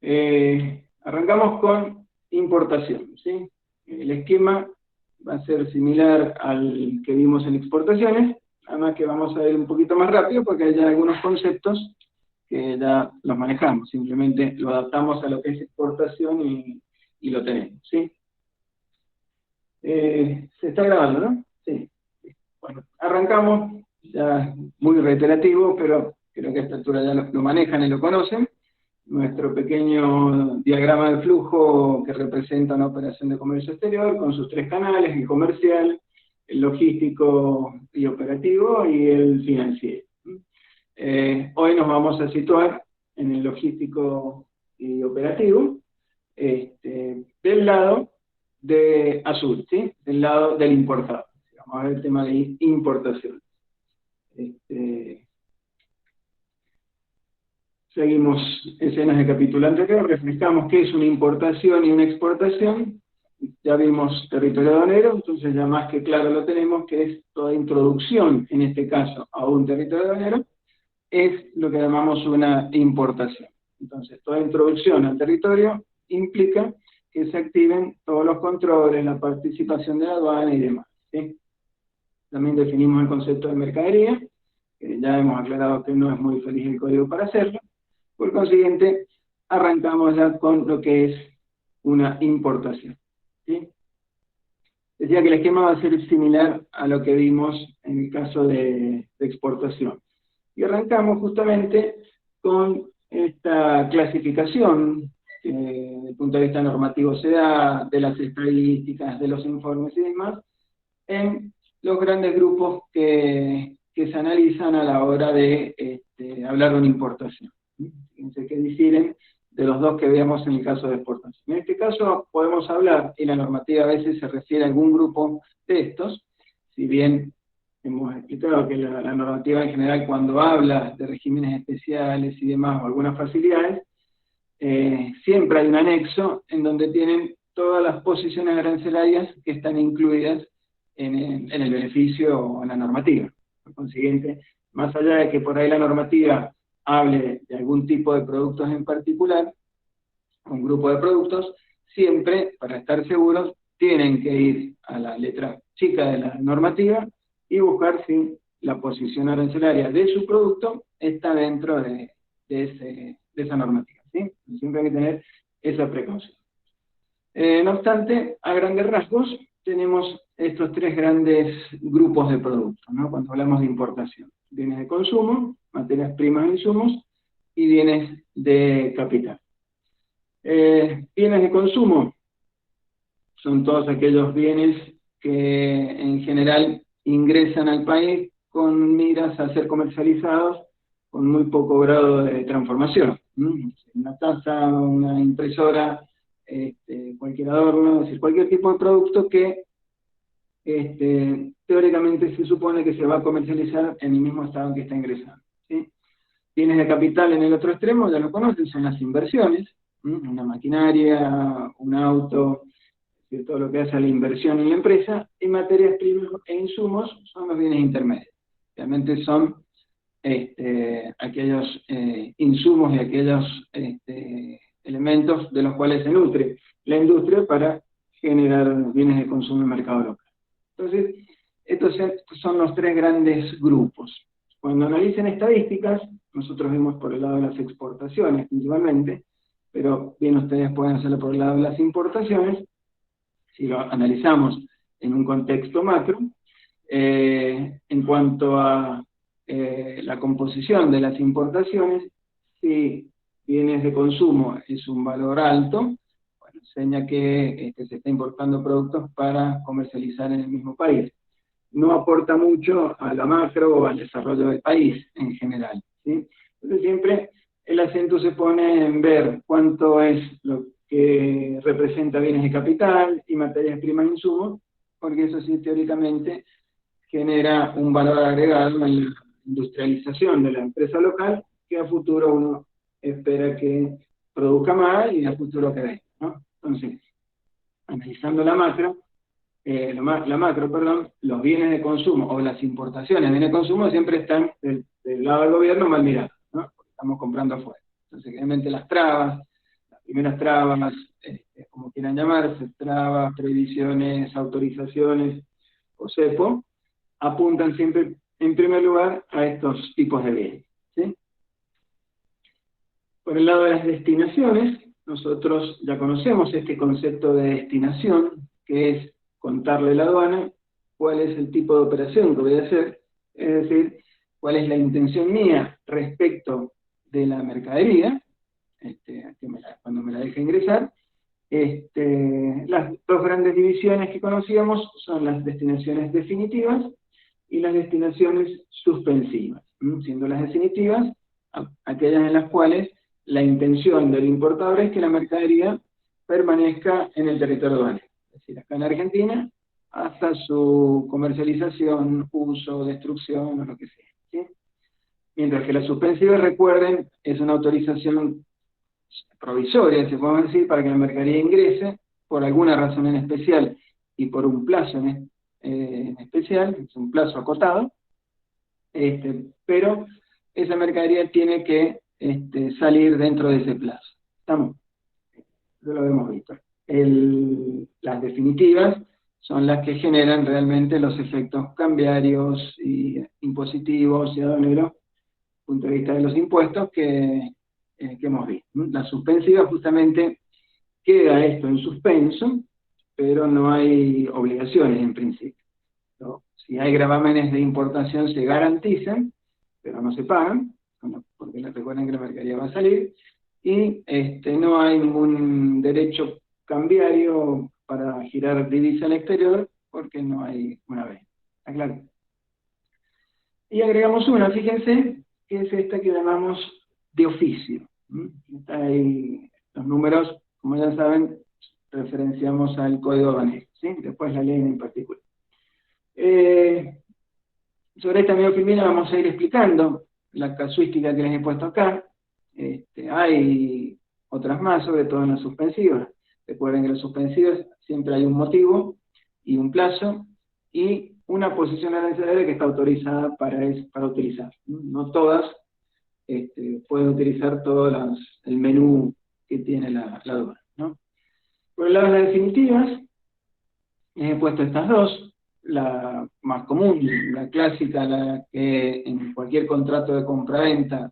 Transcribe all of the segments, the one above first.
Arrancamos con importación, ¿sí? El esquema va a ser similar al que vimos en exportaciones, además que vamos a ir un poquito más rápido porque hay ya algunos conceptos que ya los manejamos, simplemente lo adaptamos a lo que es exportación y lo tenemos, ¿sí? Se está grabando, ¿no? Sí. Bueno, arrancamos, ya muy reiterativo, pero creo que a esta altura ya lo manejan y lo conocen. Nuestro pequeño diagrama de flujo que representa una operación de comercio exterior con sus tres canales, el comercial, el logístico y operativo y el financiero. Hoy nos vamos a situar en el logístico y operativo, del lado de azul, ¿sí? Del lado del importado. Vamos a ver el tema de importación. Seguimos escenas del capítulo anterior, refrescamos qué es una importación y una exportación. Ya vimos territorio aduanero, entonces ya más que claro lo tenemos, que es toda introducción, en este caso, a un territorio aduanero, es lo que llamamos una importación. Entonces, toda introducción al territorio implica que se activen todos los controles, la participación de la aduana y demás, ¿sí? También definimos el concepto de mercadería, que ya hemos aclarado que no es muy feliz el código para hacerlo. Por consiguiente, arrancamos ya con lo que es una importación, ¿sí? Decía que el esquema va a ser similar a lo que vimos en el caso de exportación. Y arrancamos justamente con esta clasificación que desde el punto de vista normativo se da, de las estadísticas, de los informes y demás, en los grandes grupos que se analizan a la hora de hablar de una importación. Fíjense que difieren de los dos que veamos en el caso de exportación. En este caso podemos hablar, y la normativa a veces se refiere a algún grupo de estos, si bien hemos explicado que la normativa en general cuando habla de regímenes especiales y demás, o algunas facilidades, siempre hay un anexo en donde tienen todas las posiciones arancelarias que están incluidas en el beneficio o en la normativa. Por consiguiente, más allá de que por ahí la normativa hable de algún tipo de productos en particular, un grupo de productos, siempre, para estar seguros, tienen que ir a la letra chica de la normativa y buscar si la posición arancelaria de su producto está dentro de esa normativa, ¿sí? Siempre hay que tener esa precaución. No obstante, a grandes rasgos, tenemos estos tres grandes grupos de productos, ¿no? Cuando hablamos de importación: bienes de consumo, materias primas e insumos, y bienes de capital. Bienes de consumo son todos aquellos bienes que en general ingresan al país con miras a ser comercializados con muy poco grado de transformación. Una taza, una impresora, cualquier adorno, es decir, cualquier tipo de producto que teóricamente se supone que se va a comercializar en el mismo estado en que está ingresando, ¿sí? Bienes de capital en el otro extremo, ya lo conocen, son las inversiones, una maquinaria, un auto, todo lo que hace a la inversión en la empresa, y materias primas e insumos son los bienes intermedios. Realmente son aquellos insumos y aquellos elementos de los cuales se nutre la industria para generar bienes de consumo en el mercado local. Entonces, estos son los tres grandes grupos. Cuando analicen estadísticas, nosotros vemos por el lado de las exportaciones principalmente, pero bien ustedes pueden hacerlo por el lado de las importaciones. Si lo analizamos en un contexto macro, en cuanto a la composición de las importaciones, si bienes de consumo es un valor alto, bueno, enseña que se está importando productos para comercializar en el mismo país. No aporta mucho a la macro o al desarrollo del país en general, ¿sí? Entonces siempre el acento se pone en ver cuánto es lo que representa bienes de capital y materias primas e insumos, porque eso sí teóricamente genera un valor agregado en la industrialización de la empresa local, que a futuro uno espera que produzca más y a futuro que venga, ¿no? Entonces, analizando la macro, los bienes de consumo o las importaciones de bienes de consumo siempre están del lado del gobierno mal mirados, ¿no? Porque estamos comprando afuera. Entonces, realmente las trabas, primeras trabas, como quieran llamarse, trabas, prohibiciones, autorizaciones o cepo, apuntan siempre en primer lugar a estos tipos de bienes, ¿sí? Por el lado de las destinaciones, nosotros ya conocemos este concepto de destinación, que es contarle a la aduana cuál es el tipo de operación que voy a hacer, es decir, cuál es la intención mía respecto de la mercadería, cuando me la deje ingresar. Las dos grandes divisiones que conocíamos son las destinaciones definitivas y las destinaciones suspensivas, siendo las definitivas aquellas en las cuales la intención del importador es que la mercadería permanezca en el territorio aduanero, es decir, acá en Argentina, hasta su comercialización, uso, destrucción o lo que sea, ¿sí? Mientras que la suspensiva, recuerden, es una autorización provisoria, se puede decir, para que la mercadería ingrese por alguna razón en especial y por un plazo en especial, es un plazo acotado, pero esa mercadería tiene que salir dentro de ese plazo. ¿Estamos? Eso lo hemos visto. Las definitivas son las que generan realmente los efectos cambiarios y impositivos y aduaneros, desde el punto de vista de los impuestos que hemos visto. La suspensiva justamente queda esto en suspenso, pero no hay obligaciones en principio, ¿no? Si hay gravámenes de importación se garantizan, pero no se pagan, porque recuerden que la mercadería va a salir, y no hay ningún derecho cambiario para girar divisa al exterior, porque no hay una vez. ¿Está claro? Y agregamos una, fíjense, que es esta que llamamos de oficio. Está ahí, los números, como ya saben, referenciamos al código aduanero, ¿sí? Después la ley en particular. Sobre esta miofilmina vamos a ir explicando la casuística que les he puesto acá. Hay otras más, sobre todo en las suspensivas. Recuerden que en las suspensivas siempre hay un motivo y un plazo y una posición arancelaria que está autorizada para utilizar. No todas pueden utilizar todo el menú que tiene la aduana, ¿no? Por el lado de las definitivas, he puesto estas dos. La más común, la clásica, la que en cualquier contrato de compraventa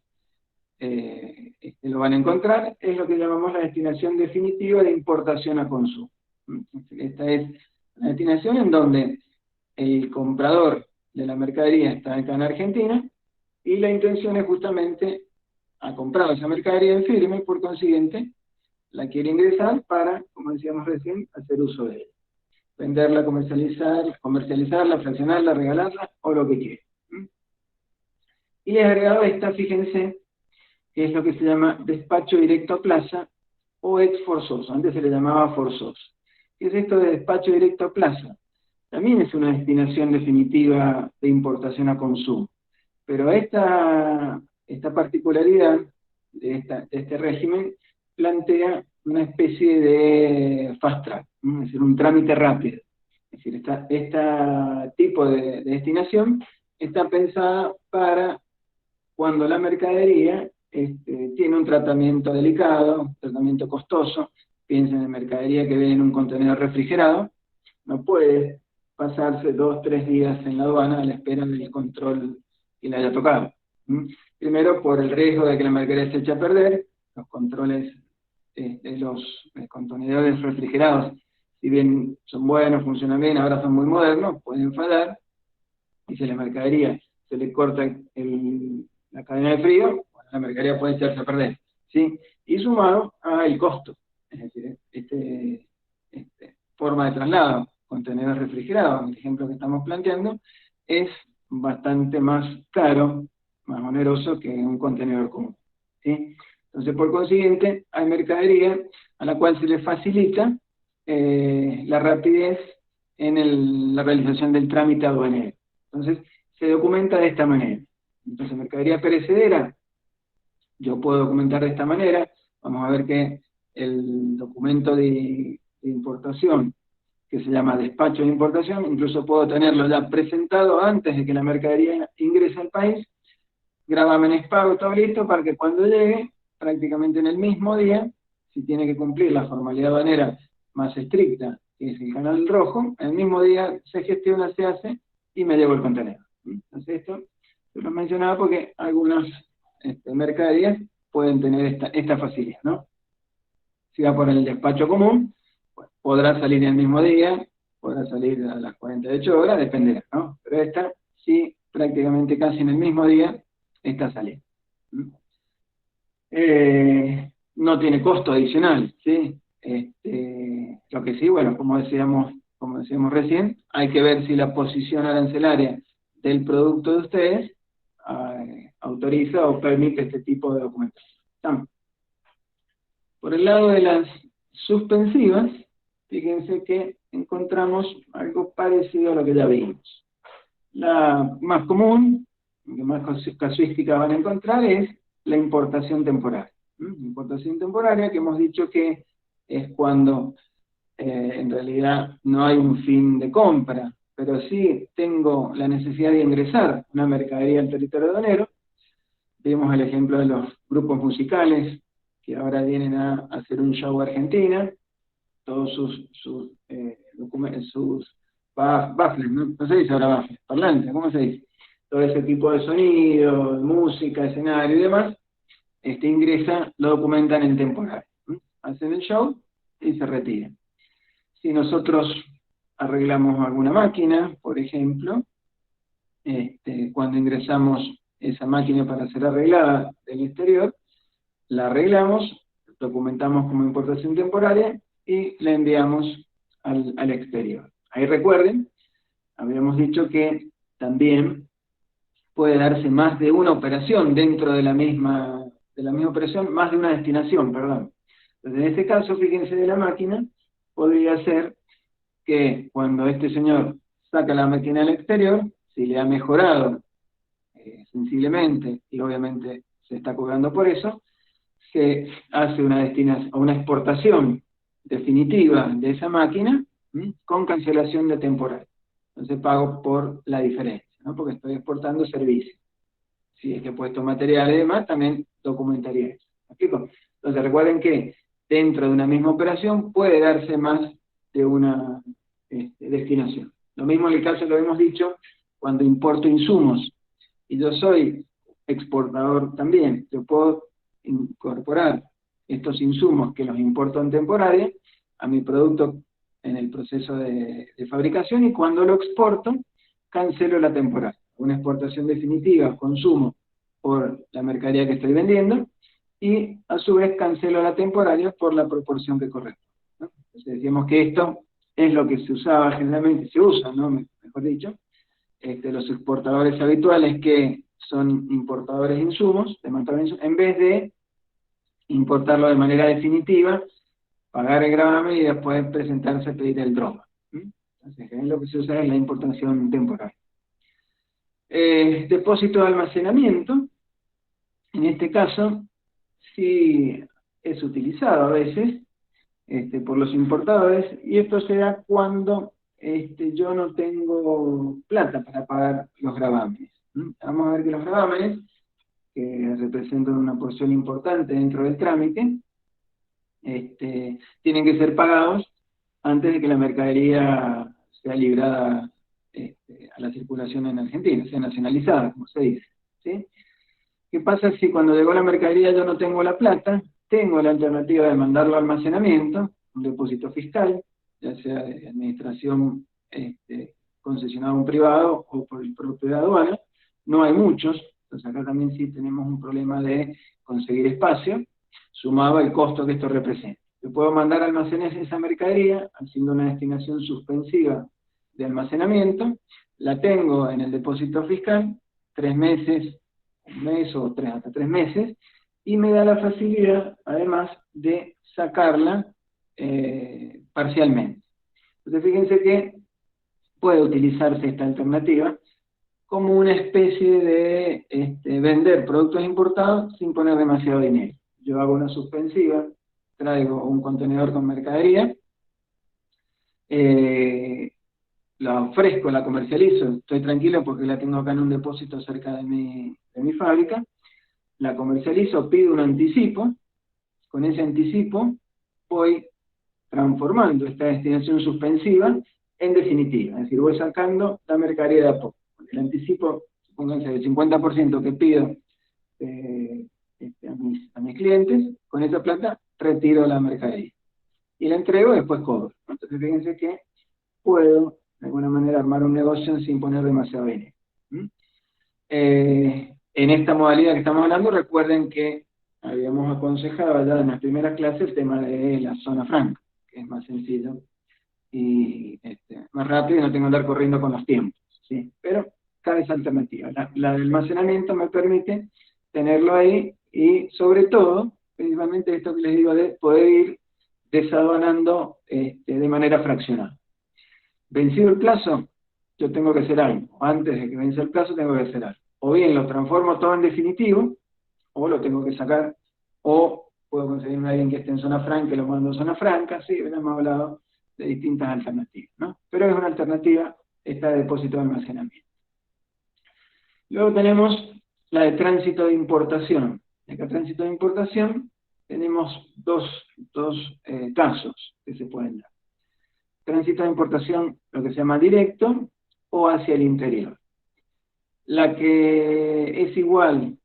lo van a encontrar, es lo que llamamos la destinación definitiva de importación a consumo. Esta es la destinación en donde el comprador de la mercadería está acá en Argentina y la intención es justamente ha comprado esa mercadería en firme, por consiguiente la quiere ingresar para, como decíamos recién, hacer uso de ella. Venderla, comercializarla, fraccionarla, regalarla, o lo que quiera. Y les he agregado esta, fíjense, que es lo que se llama despacho directo a plaza o ex forzoso. Antes se le llamaba forzoso. ¿Qué es esto de despacho directo a plaza? También es una destinación definitiva de importación a consumo. Pero esta particularidad de este régimen plantea una especie de fast track, es decir, un trámite rápido. Es decir, este tipo de destinación está pensada para cuando la mercadería tiene un tratamiento delicado, un tratamiento costoso. Piensen en mercadería que viene en un contenedor refrigerado, no puede pasarse 2 o 3 días en la aduana a la espera del control que le haya tocado. Primero, por el riesgo de que la mercadería se eche a perder. Los controles de los contenedores refrigerados, si bien son buenos, funcionan bien, ahora son muy modernos, pueden fallar, y si la mercadería se le corta la cadena de frío, bueno, la mercadería puede echarse a perder, ¿sí? Y sumado al costo, es decir, forma de traslado, contenedor refrigerado, el ejemplo que estamos planteando, es bastante más caro, más oneroso que un contenedor común, ¿sí? Entonces, por consiguiente, hay mercadería a la cual se le facilita la rapidez en la realización del trámite aduanero. Entonces, se documenta de esta manera. Entonces, mercadería perecedera, yo puedo documentar de esta manera. Vamos a ver que el documento de importación, que se llama despacho de importación, incluso puedo tenerlo ya presentado antes de que la mercadería ingrese al país, gravámenes pago, todo listo, para que cuando llegue, prácticamente en el mismo día, si tiene que cumplir la formalidad aduanera más estricta, que es el canal rojo, el mismo día se gestiona, se hace, y me llevo el contenedor. Entonces esto se lo mencionaba porque algunas mercaderías pueden tener esta facilidad, ¿no? Si va por el despacho común, pues, podrá salir el mismo día, podrá salir a las 48 horas, dependerá, ¿no? Pero esta sí, prácticamente casi en el mismo día, está saliendo. No tiene costo adicional, ¿sí? Lo que sí, bueno, como decíamos recién, hay que ver si la posición arancelaria del producto de ustedes autoriza o permite este tipo de documentación. Estamos. Por el lado de las suspensivas, fíjense que encontramos algo parecido a lo que ya vimos. La más común, que más casuística van a encontrar, es la importación temporaria. Importación temporaria, que hemos dicho que es cuando en realidad no hay un fin de compra, pero sí tengo la necesidad de ingresar una mercadería al territorio aduanero. Vimos el ejemplo de los grupos musicales que ahora vienen a hacer un show a Argentina, todos sus baffles, ¿no se dice ahora baffles? Parlantes, ¿cómo se dice? Todo ese tipo de sonido, música, escenario y demás, ingresa, lo documentan en temporal. Hacen el show y se retiran. Si nosotros arreglamos alguna máquina, por ejemplo, cuando ingresamos esa máquina para ser arreglada del exterior, la arreglamos, documentamos como importación temporaria y la enviamos al exterior. Ahí recuerden, habíamos dicho que también puede darse más de una operación dentro de la misma operación, más de una destinación, perdón. Entonces, en este caso, fíjense de la máquina, podría ser que cuando este señor saca la máquina al exterior, si le ha mejorado sensiblemente, y obviamente se está cobrando por eso, se hace una exportación definitiva de esa máquina con cancelación de temporal. Entonces pago por la diferencia, ¿no? Porque estoy exportando servicios. Si es que he puesto materiales y demás, también documentaría eso. ¿Me explico? Entonces recuerden que dentro de una misma operación puede darse más de una destinación. Lo mismo en el caso que lo hemos dicho, cuando importo insumos, y yo soy exportador también, yo puedo incorporar estos insumos que los importo en temporaria a mi producto en el proceso de fabricación, y cuando lo exporto, cancelo la temporal. Una exportación definitiva, consumo por la mercadería que estoy vendiendo, y a su vez cancelo la temporaria por la proporción que corresponde, ¿no? Entonces decíamos que esto es lo que se usaba generalmente, se usa, ¿no? Mejor dicho, los exportadores habituales que son importadores de insumos, en vez de importarlo de manera definitiva, pagar el gravamen y después presentarse a pedir el DROMA. Entonces, lo que se usa es la importación temporal. Depósito de almacenamiento, en este caso, sí es utilizado a veces por los importadores, y esto se da cuando yo no tengo plata para pagar los gravámenes. Vamos a ver que los gravámenes, que representan una porción importante dentro del trámite, tienen que ser pagados antes de que la mercadería sea librada a la circulación en Argentina, sea nacionalizada, como se dice, ¿sí? ¿Qué pasa si cuando llegó la mercadería yo no tengo la plata? Tengo la alternativa de mandarlo a almacenamiento, un depósito fiscal, ya sea de administración concesionada a un privado o por el propio de aduana. No hay muchos, entonces acá también sí tenemos un problema de conseguir espacio, sumado al costo que esto representa. Yo puedo mandar a almacenes esa mercadería, haciendo una destinación suspensiva de almacenamiento, la tengo en el depósito fiscal, 3 meses, un mes o hasta 3 meses, y me da la facilidad, además, de sacarla parcialmente. Entonces fíjense que puede utilizarse esta alternativa como una especie de vender productos importados sin poner demasiado dinero. Yo hago una suspensiva, traigo un contenedor con mercadería, la ofrezco, la comercializo, estoy tranquilo porque la tengo acá en un depósito cerca de mi fábrica, la comercializo, pido un anticipo, con ese anticipo voy transformando esta destinación suspensiva en definitiva. Es decir, voy sacando la mercadería de a poco. El anticipo, supónganse, del 50% que pido a mis clientes, con esa plata retiro la mercadería. Y la entrego y después cobro. Entonces fíjense que puedo, de alguna manera, armar un negocio sin poner demasiado dinero. En esta modalidad que estamos hablando, recuerden que habíamos aconsejado ya en las primeras clases el tema de la zona franca, que es más sencillo y más rápido y no tengo que andar corriendo con los tiempos, ¿sí? Pero cada esa alternativa. La del almacenamiento me permite tenerlo ahí y sobre todo, principalmente esto que les digo de poder ir desaduanando de manera fraccionada. Vencido el plazo, yo tengo que hacer algo. Antes de que vence el plazo tengo que hacer algo. O bien lo transformo todo en definitivo, o lo tengo que sacar, o puedo conseguirme a alguien que esté en zona franca y lo mando a zona franca. Sí, hemos hablado de distintas alternativas, ¿no? Pero es una alternativa esta de depósito de almacenamiento. Luego tenemos la de tránsito de importación. En el tránsito de importación tenemos dos casos que se pueden dar. Tránsito de importación, lo que se llama directo, o hacia el interior. La que es igual,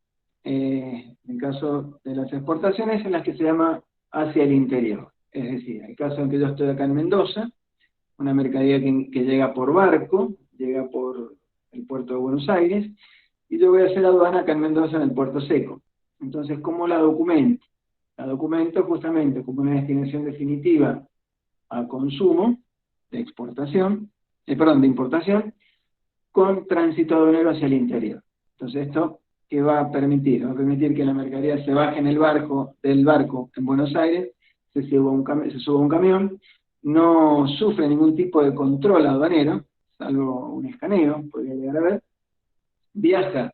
en el caso de las exportaciones, es la que se llama hacia el interior. Es decir, el caso en que yo estoy acá en Mendoza, una mercadería que llega por barco, llega por el puerto de Buenos Aires, y yo voy a hacer aduana acá en Mendoza en el puerto seco. Entonces, ¿cómo la documento? La documento justamente como una destinación definitiva a consumo, de exportación, de importación, con tránsito aduanero hacia el interior. Entonces, ¿esto qué va a permitir? Va a permitir que la mercadería se baje del barco en Buenos Aires, se suba a un camión, no sufre ningún tipo de control aduanero, salvo un escaneo, podría llegar a ver, viaja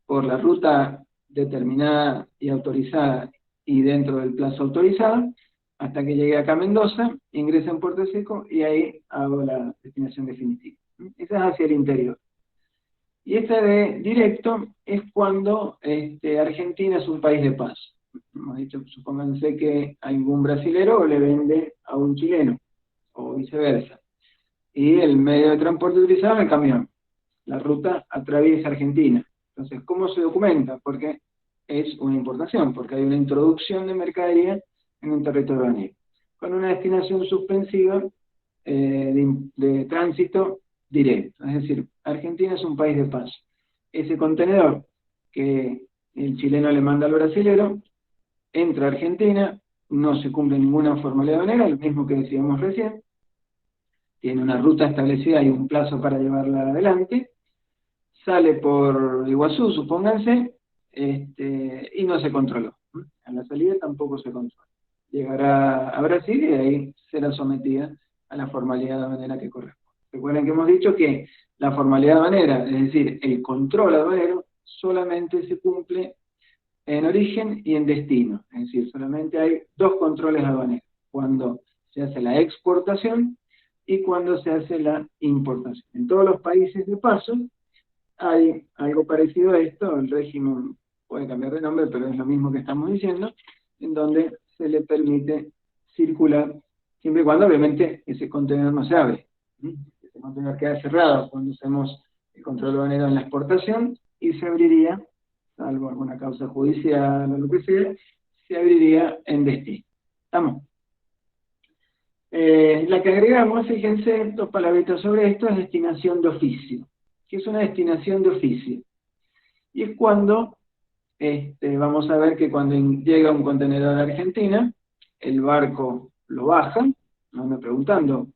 por la ruta determinada y autorizada y dentro del plazo autorizado, hasta que llegue acá a Mendoza, ingresa en Puerto Seco y ahí hago la destinación definitiva. Esa es hacia el interior. Y esta de directo es cuando Argentina es un país de paso. Hemos dicho, supónganse que algún brasilero le vende a un chileno, o viceversa. Y el medio de transporte utilizado es el camión. La ruta atraviesa Argentina. Entonces, ¿cómo se documenta? Porque es una importación, porque hay una introducción de mercadería en un territorio aduanero, con una destinación suspensiva de tránsito directo. Es decir, Argentina es un país de paso. Ese contenedor que el chileno le manda al brasilero, entra a Argentina, no se cumple ninguna formalidad aduanera, lo mismo que decíamos recién, tiene una ruta establecida y un plazo para llevarla adelante, sale por Iguazú, supónganse, y no se controló. A la salida tampoco se controla. Llegará a Brasil y de ahí será sometida a la formalidad aduanera que corresponde. Recuerden que hemos dicho que la formalidad aduanera, es decir, el control aduanero, solamente se cumple en origen y en destino. Es decir, solamente hay dos controles aduaneros, cuando se hace la exportación y cuando se hace la importación. En todos los países de paso hay algo parecido a esto, el régimen puede cambiar de nombre, pero es lo mismo que estamos diciendo, en donde se le permite circular, siempre y cuando obviamente ese contenedor no se abre. Ese contenedor queda cerrado cuando hacemos el control aduanero en la exportación y se abriría, salvo alguna causa judicial o lo que sea, se abriría en destino. ¿Estamos? La que agregamos, fíjense, dos palabritas sobre esto, es destinación de oficio. ¿Qué es una destinación de oficio? Y es cuando, vamos a ver que cuando llega un contenedor a Argentina, el barco lo baja, no me preguntando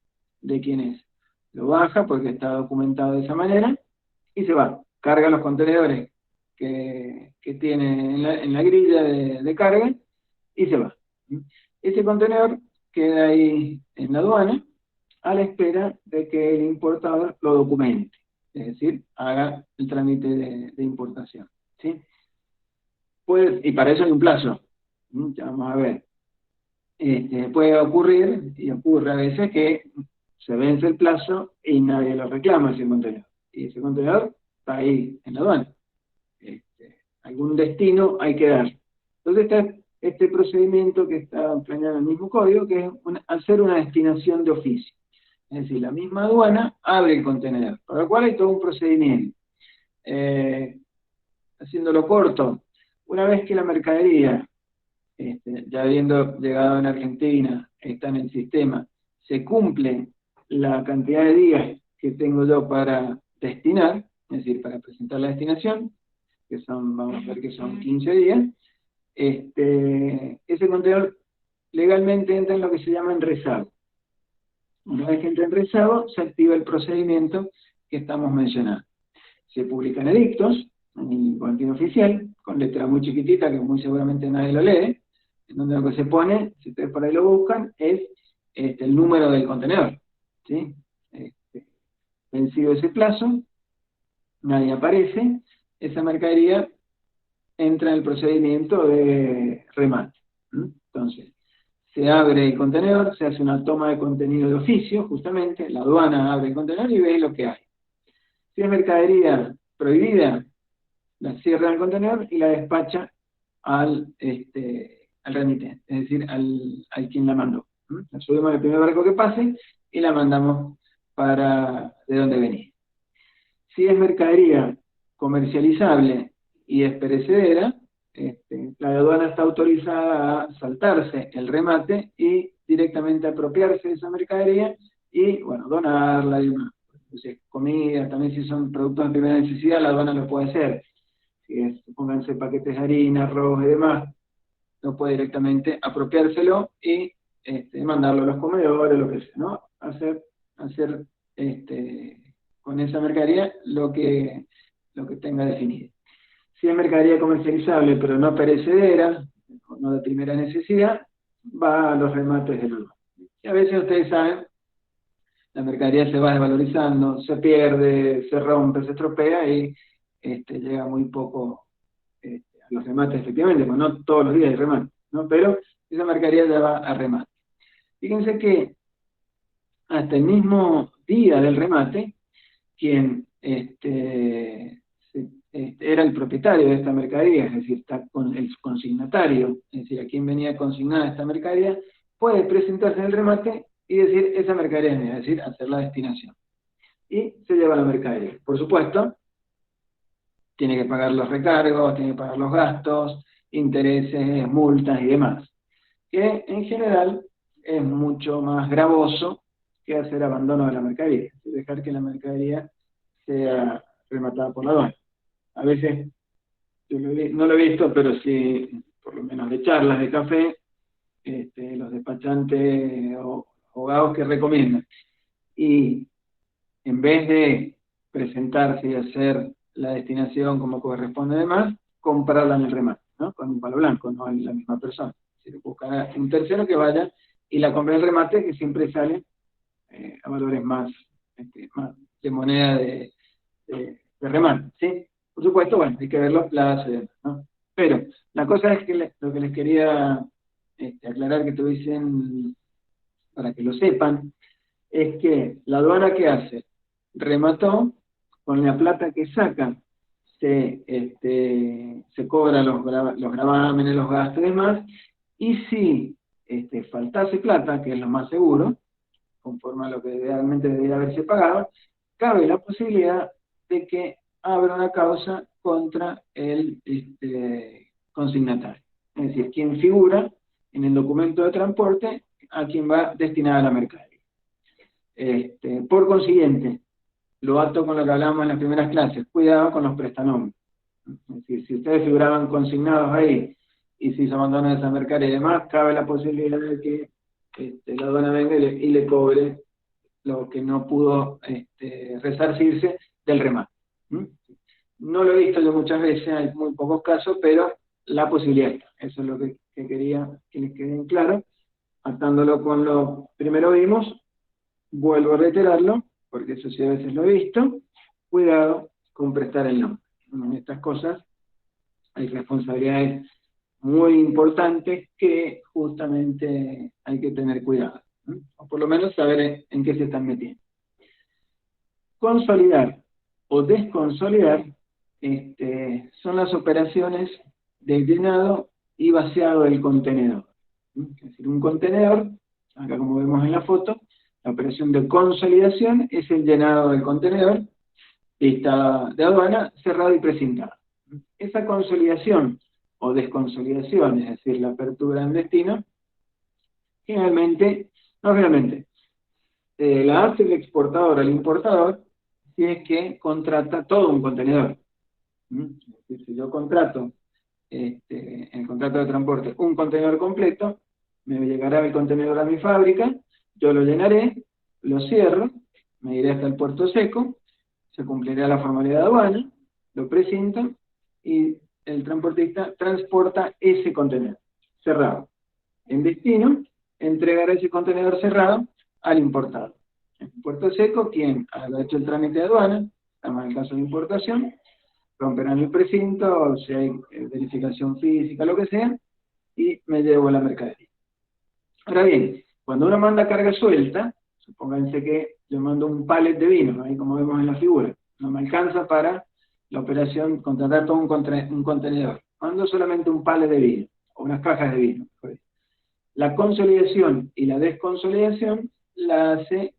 de quién es, lo baja porque está documentado de esa manera, y se va, carga los contenedores que tiene en la grilla de carga, y se va. Ese contenedor queda ahí en la aduana, a la espera de que el importador lo documente, es decir, haga el trámite de importación. ¿Sí? Y para eso hay un plazo. Ya vamos a ver. Puede ocurrir, y ocurre a veces, que se vence el plazo y nadie lo reclama ese contenedor. Y ese contenedor está ahí en la aduana. Algún destino hay que dar. Entonces este procedimiento que está planeado en el mismo código, que es hacer una destinación de oficio. Es decir, la misma aduana abre el contenedor, por lo cual hay todo un procedimiento. Haciéndolo corto, una vez que la mercadería, ya habiendo llegado en Argentina, está en el sistema, se cumple la cantidad de días que tengo yo para destinar, es decir, para presentar la destinación, que son, vamos a ver que son 15 días, ese contenedor legalmente entra en lo que se llama enrezago. Una vez que entra en rezago, se activa el procedimiento que estamos mencionando. Se publican edictos en el boletín oficial, con letra muy chiquitita, que muy seguramente nadie lo lee, en donde lo que se pone, si ustedes por ahí lo buscan, es el número del contenedor. ¿Sí? Vencido ese plazo, nadie aparece, esa mercadería entra en el procedimiento de remate. Entonces, se abre el contenedor, se hace una toma de contenido de oficio, justamente, la aduana abre el contenedor y ve lo que hay. Si es mercadería prohibida, la cierra el contenedor y la despacha al remitente, es decir, al quien la mandó. La subimos al primer barco que pase y la mandamos para de donde venía. Si es mercadería comercializable y es perecedera, la aduana está autorizada a saltarse el remate y directamente apropiarse de esa mercadería y, bueno, donarla y demás. Entonces, comida, también si son productos de primera necesidad, la aduana lo puede hacer. Si es, pónganse paquetes de harina, arroz y demás, no puede directamente apropiárselo y mandarlo a los comedores, lo que sea, ¿no? Hacer con esa mercadería lo que tenga definido. Si es mercadería comercializable pero no perecedera, no de primera necesidad, va a los remates del lugar. Y a veces ustedes saben, la mercadería se va desvalorizando, se pierde, se rompe, se estropea y llega muy poco a los remates, efectivamente, pues no todos los días hay remate, ¿no? Pero esa mercadería ya va a remate. Fíjense que hasta el mismo día del remate, quien era el propietario de esta mercadería, es decir, está con el consignatario, es decir, a quien venía consignada esta mercadería, puede presentarse en el remate y decir, esa mercadería es mía, es decir, hacer la destinación. Y se lleva la mercadería. Por supuesto, tiene que pagar los recargos, tiene que pagar los gastos, intereses, multas y demás, que en general es mucho más gravoso que hacer abandono de la mercadería, dejar que la mercadería sea rematada por la aduana. A veces, yo no lo he visto, pero sí, por lo menos de charlas de café, los despachantes o abogados que recomiendan. Y en vez de presentarse y hacer la destinación como corresponde además, comprarla en el remate, ¿no? Con un palo blanco, no en la misma persona. Si buscar un tercero que vaya y la compre en el remate, que siempre sale a valores más de moneda de remate, ¿sí? Por supuesto, bueno, hay que ver los plazos y demás, ¿no? Pero la cosa es que lo que les quería aclarar que tuviesen, para que lo sepan, es que la aduana que hace, remató, con la plata que saca, se cobran los gravámenes, los gastos y demás, y si faltase plata, que es lo más seguro, conforme a lo que realmente debería haberse pagado, cabe la posibilidad de que abra una causa contra el consignatario. Es decir, quien figura en el documento de transporte a quien va destinada la mercadería. Por consiguiente, lo ato con lo que hablábamos en las primeras clases, cuidado con los prestanombres. Es decir, si ustedes figuraban consignados ahí y si se abandona esa mercadería y demás, cabe la posibilidad de que la aduana venga y le cobre lo que no pudo resarcirse del remate. No lo he visto yo muchas veces, hay muy pocos casos, pero la posibilidad está. Eso es lo que quería que les quede en claro. Atándolo con lo primero vimos, vuelvo a reiterarlo, porque eso sí a veces lo he visto, cuidado con prestar el nombre. En estas cosas hay responsabilidades muy importantes que justamente hay que tener cuidado, ¿no? O por lo menos saber en qué se están metiendo. Consolidar o desconsolidar son las operaciones de llenado y vaciado del contenedor. Es decir, un contenedor, acá como vemos en la foto, la operación de consolidación es el llenado del contenedor de aduana cerrado y precintado. Esa consolidación o desconsolidación, es decir, la apertura en destino, la hace el exportador al importador si es que contrata todo un contenedor. Es decir, si yo contrato en el contrato de transporte un contenedor completo, me llegará el contenedor a mi fábrica, yo lo llenaré, lo cierro, me iré hasta el puerto seco, se cumplirá la formalidad de aduana, lo precinto y el transportista transporta ese contenedor cerrado. En destino, entregará ese contenedor cerrado al importador. En puerto seco, quien ha hecho el trámite de aduana, estamos en el caso de importación, romperán el precinto, si hay verificación física, lo que sea, y me llevo la mercadería. Ahora bien, cuando uno manda carga suelta, supónganse que yo mando un pallet de vino, ahí como vemos en la figura, no me alcanza para la operación contratar todo un contenedor, mando solamente un pallet de vino, o unas cajas de vino. La consolidación y la desconsolidación la hace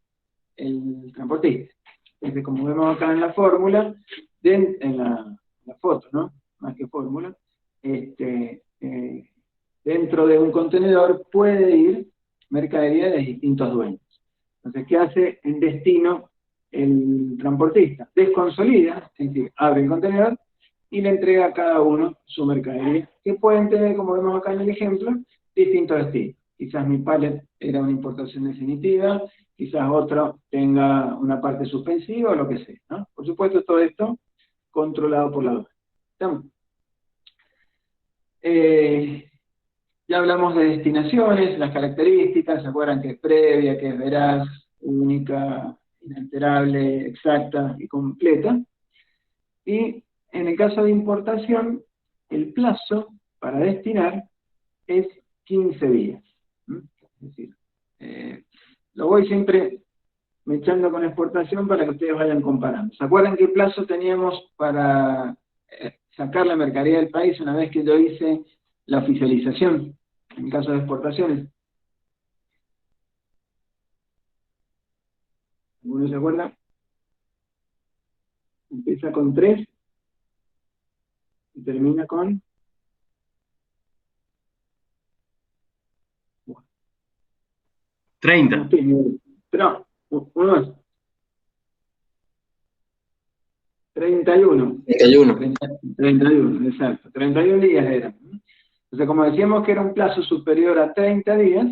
el transportista. Entonces, como vemos acá en la fórmula, en la foto, ¿no? Más que fórmula, dentro de un contenedor puede ir mercadería de distintos dueños. Entonces, ¿qué hace en destino el transportista? Desconsolida, es decir, abre el contenedor y le entrega a cada uno su mercadería, que pueden tener, como vemos acá en el ejemplo, distintos destinos. Quizás mi pallet era una importación definitiva, quizás otro tenga una parte suspensiva o lo que sea, ¿no? Por supuesto, todo esto controlado por la aduana. ¿Estamos? Ya hablamos de destinaciones, las características, ¿se acuerdan que es previa, que es veraz, única, inalterable, exacta y completa? Y en el caso de importación, el plazo para destinar es 15 días. Es decir, lo voy siempre mechando con exportación para que ustedes vayan comparando. ¿Se acuerdan qué plazo teníamos para sacar la mercadería del país una vez que yo hice la oficialización, en caso de exportaciones? ¿Alguno se acuerda? Empieza con 3 y termina con 30. Pero, uno más. 31. 31, exacto. 31 días eran. Entonces, como decíamos que era un plazo superior a 30 días,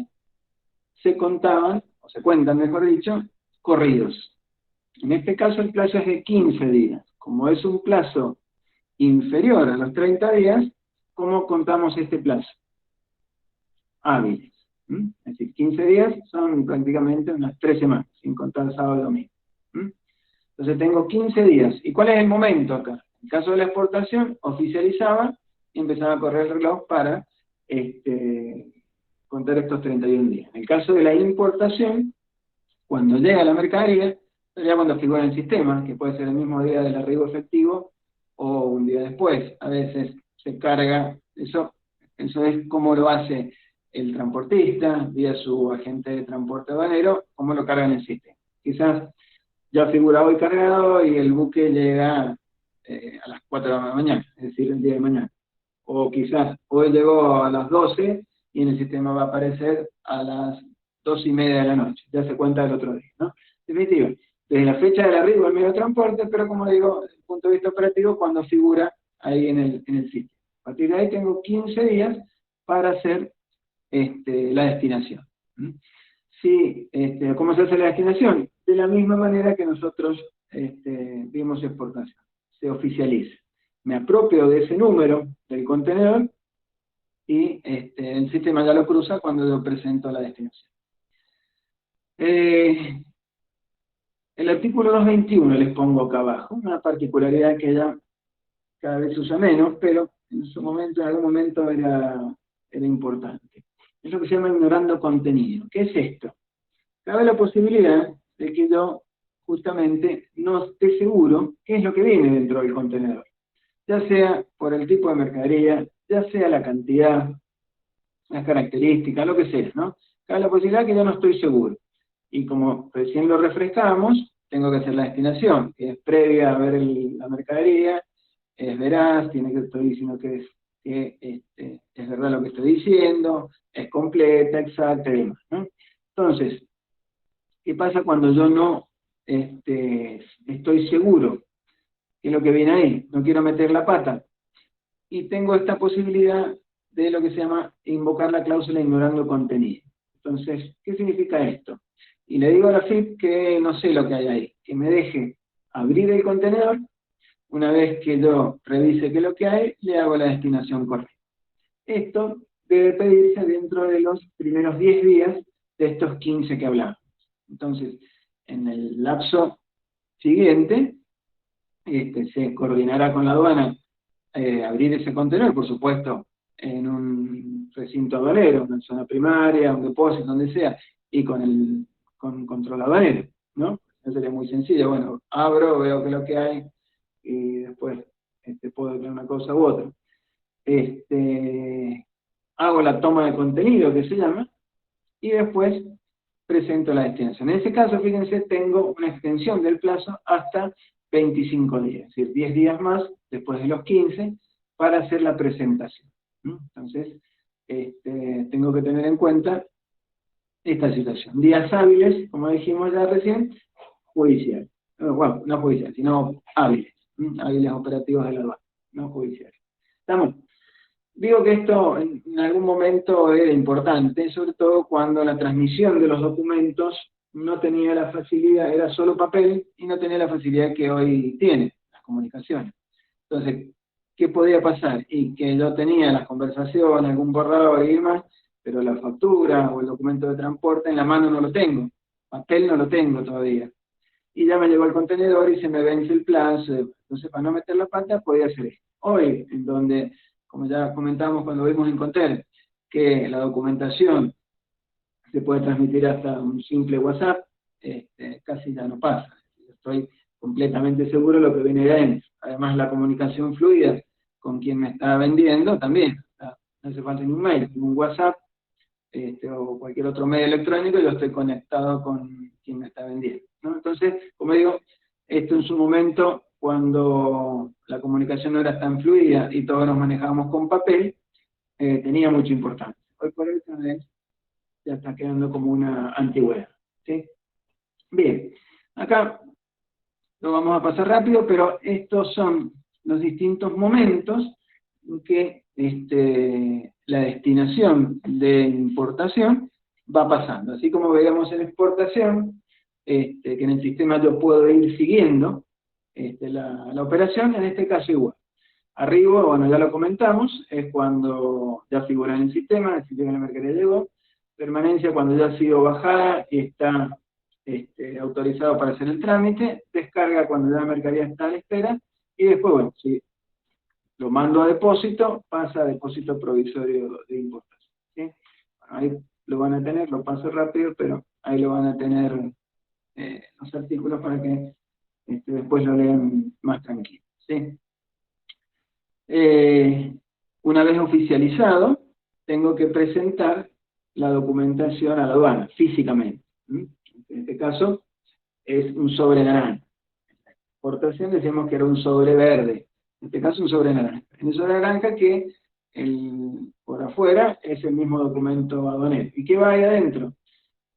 se contaban, o se cuentan, mejor dicho, corridos. En este caso el plazo es de 15 días. Como es un plazo inferior a los 30 días, ¿cómo contamos este plazo? Hábiles. Es decir, 15 días son prácticamente unas 3 semanas, sin contar sábado y domingo. Entonces tengo 15 días. ¿Y cuál es el momento acá? En el caso de la exportación, oficializaba y empezaba a correr el reloj para contar estos 31 días. En el caso de la importación, cuando llega la mercadería, ya cuando figura en el sistema, que puede ser el mismo día del arribo efectivo o un día después, a veces se carga, eso es como lo hace el transportista, vía su agente de transporte aduanero, cómo lo carga en el sistema. Quizás ya figura hoy cargado y el buque llega a las 4 de la mañana, es decir, el día de mañana. O quizás hoy llegó a las 12 y en el sistema va a aparecer a las 2:30 de la noche, ya se cuenta el otro día, ¿no? Definitivo, desde la fecha del arribo del medio de transporte, pero como digo, desde el punto de vista operativo, cuando figura ahí en el sitio. A partir de ahí tengo 15 días para hacer la destinación. Sí, ¿cómo se hace la destinación? De la misma manera que nosotros vimos exportación. Se oficializa. Me apropio de ese número del contenedor y el sistema ya lo cruza cuando yo presento la destinación. El artículo 221 les pongo acá abajo, una particularidad que ya cada vez se usa menos, pero en su momento, en algún momento era importante. Es lo que se llama ignorando contenido. ¿Qué es esto? Cabe la posibilidad de que yo justamente no esté seguro qué es lo que viene dentro del contenedor. ya sea por el tipo de mercadería, ya sea la cantidad, las características, lo que sea, ¿no? Cabe la posibilidad que yo no estoy seguro. Y como recién lo refrescamos, tengo que hacer la destinación, que es previa a ver la mercadería, es veraz, tiene que estoy diciendo es verdad lo que estoy diciendo, es completa, exacta y demás, ¿no? Entonces, ¿qué pasa cuando yo no estoy seguro? ¿Qué es lo que viene ahí? No quiero meter la pata. Y tengo esta posibilidad de lo que se llama invocar la cláusula ignorando contenido. Entonces, ¿qué significa esto? Y le digo a la FIP que no sé lo que hay ahí, que me deje abrir el contenedor, una vez que yo revise qué es lo que hay, le hago la destinación correcta. Esto debe pedirse dentro de los primeros 10 días de estos 15 que hablamos. Entonces, en el lapso siguiente, se coordinará con la aduana abrir ese contenedor, por supuesto, en un recinto aduanero, una zona primaria, un depósito, donde sea, y con control aduanero, ¿no? Eso sería muy sencillo. Bueno, abro, veo qué es lo que hay, y después puedo declarar una cosa u otra. Hago la toma de contenido, que se llama, y después presento la destinación. En ese caso, fíjense, tengo una extensión del plazo hasta 25 días, es decir, 10 días más después de los 15 para hacer la presentación. Entonces, tengo que tener en cuenta esta situación. Días hábiles, como dijimos ya recién, judicial. Bueno, no judicial, sino hábiles. Hábiles operativos de la aduana, no judiciales. ¿Estamos? Digo que esto en algún momento era importante, sobre todo cuando la transmisión de los documentos no tenía la facilidad, era solo papel y no tenía la facilidad que hoy tiene las comunicaciones. Entonces, ¿qué podía pasar? Y que yo tenía las conversaciones, algún borrador y demás, pero la factura o el documento de transporte en la mano no lo tengo, papel no lo tengo todavía. Y ya me llegó el contenedor y se me vence el plazo, entonces para no meter la pata podía hacer esto. Hoy, en donde, como ya comentamos cuando vimos en Conter, que la documentación se puede transmitir hasta un simple WhatsApp, casi ya no pasa. Estoy completamente seguro de lo que viene de adentro. Además, la comunicación fluida con quien me está vendiendo también. No hace falta ni un mail, ni un WhatsApp o cualquier otro medio electrónico, yo estoy conectado con quien me está vendiendo, ¿no? Entonces, como digo, esto en su momento, cuando la comunicación no era tan fluida y todos nos manejábamos con papel, tenía mucha importancia. Hoy por hoy ya está quedando como una antigüedad, ¿sí? Bien, acá lo vamos a pasar rápido, pero estos son los distintos momentos en que la destinación de importación va pasando. Así como veíamos en exportación, que en el sistema yo puedo ir siguiendo la operación, en este caso igual. Arriba, bueno, ya lo comentamos, es cuando ya figura en el sistema que la mercadería llegó. Permanencia cuando ya ha sido bajada y está autorizado para hacer el trámite. Descarga cuando ya la mercadería está a la espera. Y después, bueno, si lo mando a depósito, pasa a depósito provisorio de importación, ¿sí? Bueno, ahí lo van a tener, lo paso rápido, pero ahí lo van a tener los artículos para que después lo lean más tranquilo, ¿sí? Una vez oficializado, tengo que presentar la documentación a la aduana, físicamente. En este caso, es un sobre naranja. En la exportación decíamos que era un sobre verde, en este caso un sobre naranja. En el sobre naranja que por afuera es el mismo documento aduanero. ¿Y qué va ahí adentro?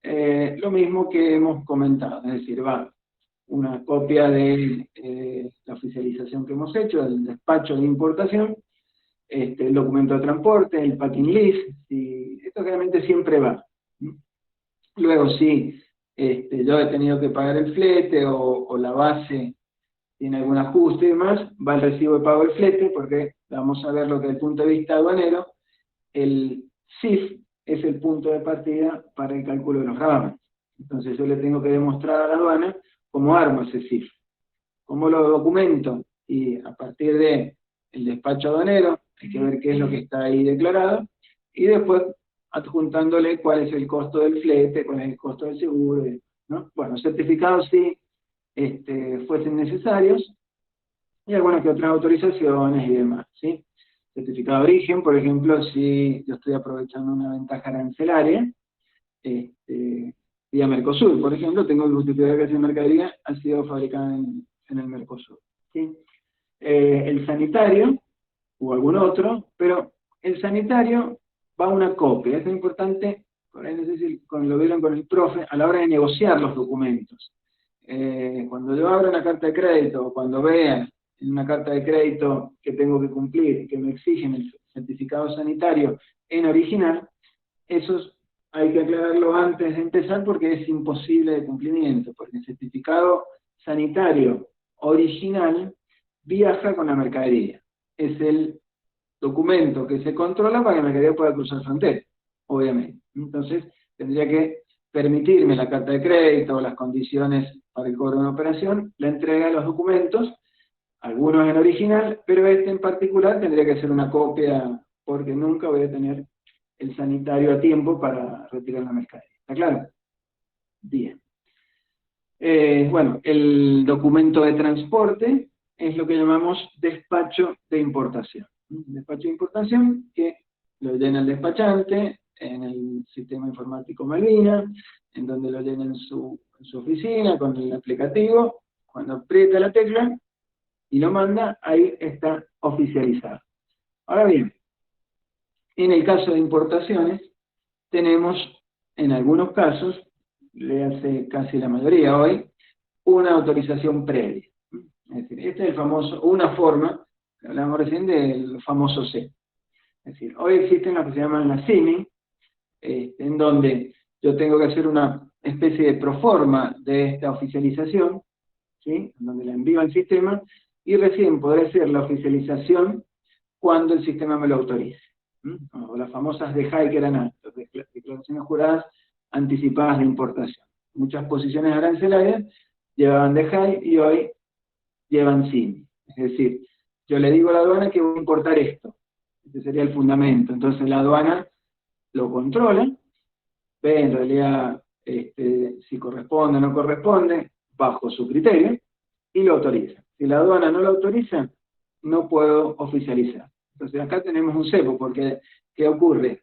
Lo mismo que hemos comentado, es decir, va una copia de la oficialización que hemos hecho, del despacho de importación, el documento de transporte, el packing list, y esto realmente siempre va. Luego, si yo he tenido que pagar el flete o la base tiene algún ajuste y demás, va el recibo de pago del flete, porque vamos a ver lo que desde el punto de vista aduanero, el CIF es el punto de partida para el cálculo de los gravámenes. Entonces yo le tengo que demostrar a la aduana cómo armo ese CIF, cómo lo documento, y a partir de el despacho aduanero, hay que ver qué es lo que está ahí declarado, y después adjuntándole cuál es el costo del flete, cuál es el costo del seguro, ¿no? Bueno, certificados sí fuesen necesarios, y algunas que otras autorizaciones y demás, ¿sí? Certificado de origen, por ejemplo, si yo estoy aprovechando una ventaja arancelaria, vía Mercosur, por ejemplo, tengo que justificar que esa mercadería ha sido fabricada en el Mercosur, ¿sí? El sanitario, o algún otro, pero el sanitario va a una copia. Esto es importante, por ahí no sé si lo vieron con el profe, a la hora de negociar los documentos. Cuando yo abro una carta de crédito, o cuando vea en una carta de crédito que tengo que cumplir, que me exigen el certificado sanitario en original, esos hay que aclararlo antes de empezar porque es imposible de cumplimiento, porque el certificado sanitario original viaja con la mercadería. Es el documento que se controla para que la mercadería pueda cruzar frontera, obviamente. Entonces, tendría que permitirme la carta de crédito o las condiciones para el cobro de una operación, la entrega de los documentos, algunos en original, pero este en particular tendría que ser una copia, porque nunca voy a tener el sanitario a tiempo para retirar la mercadería. ¿Está claro? Bien. Bueno, el documento de transporte es lo que llamamos despacho de importación. Despacho de importación que lo llena el despachante en el sistema informático Malvina, en donde lo llena en su oficina con el aplicativo. Cuando aprieta la tecla y lo manda, ahí está oficializado. Ahora bien, en el caso de importaciones, tenemos en algunos casos, le hace casi la mayoría hoy, una autorización previa. Es decir, este es el famoso, una forma, hablamos recién del famoso C. Es decir, hoy existen lo que se llaman las CIMI, en donde yo tengo que hacer una especie de proforma de esta oficialización, ¿sí? En donde la envío al sistema, y recién podré hacer la oficialización cuando el sistema me lo autorice. O las famosas DEJAI que eran antes, declaraciones juradas anticipadas de importación. Muchas posiciones arancelarias llevaban DEJAI y hoy llevan CIMI. Es decir, yo le digo a la aduana que voy a importar esto. Ese sería el fundamento. Entonces la aduana lo controla, ve en realidad si corresponde o no corresponde, bajo su criterio, y lo autoriza. Si la aduana no lo autoriza, no puedo oficializar. Entonces acá tenemos un cepo, porque ¿qué ocurre?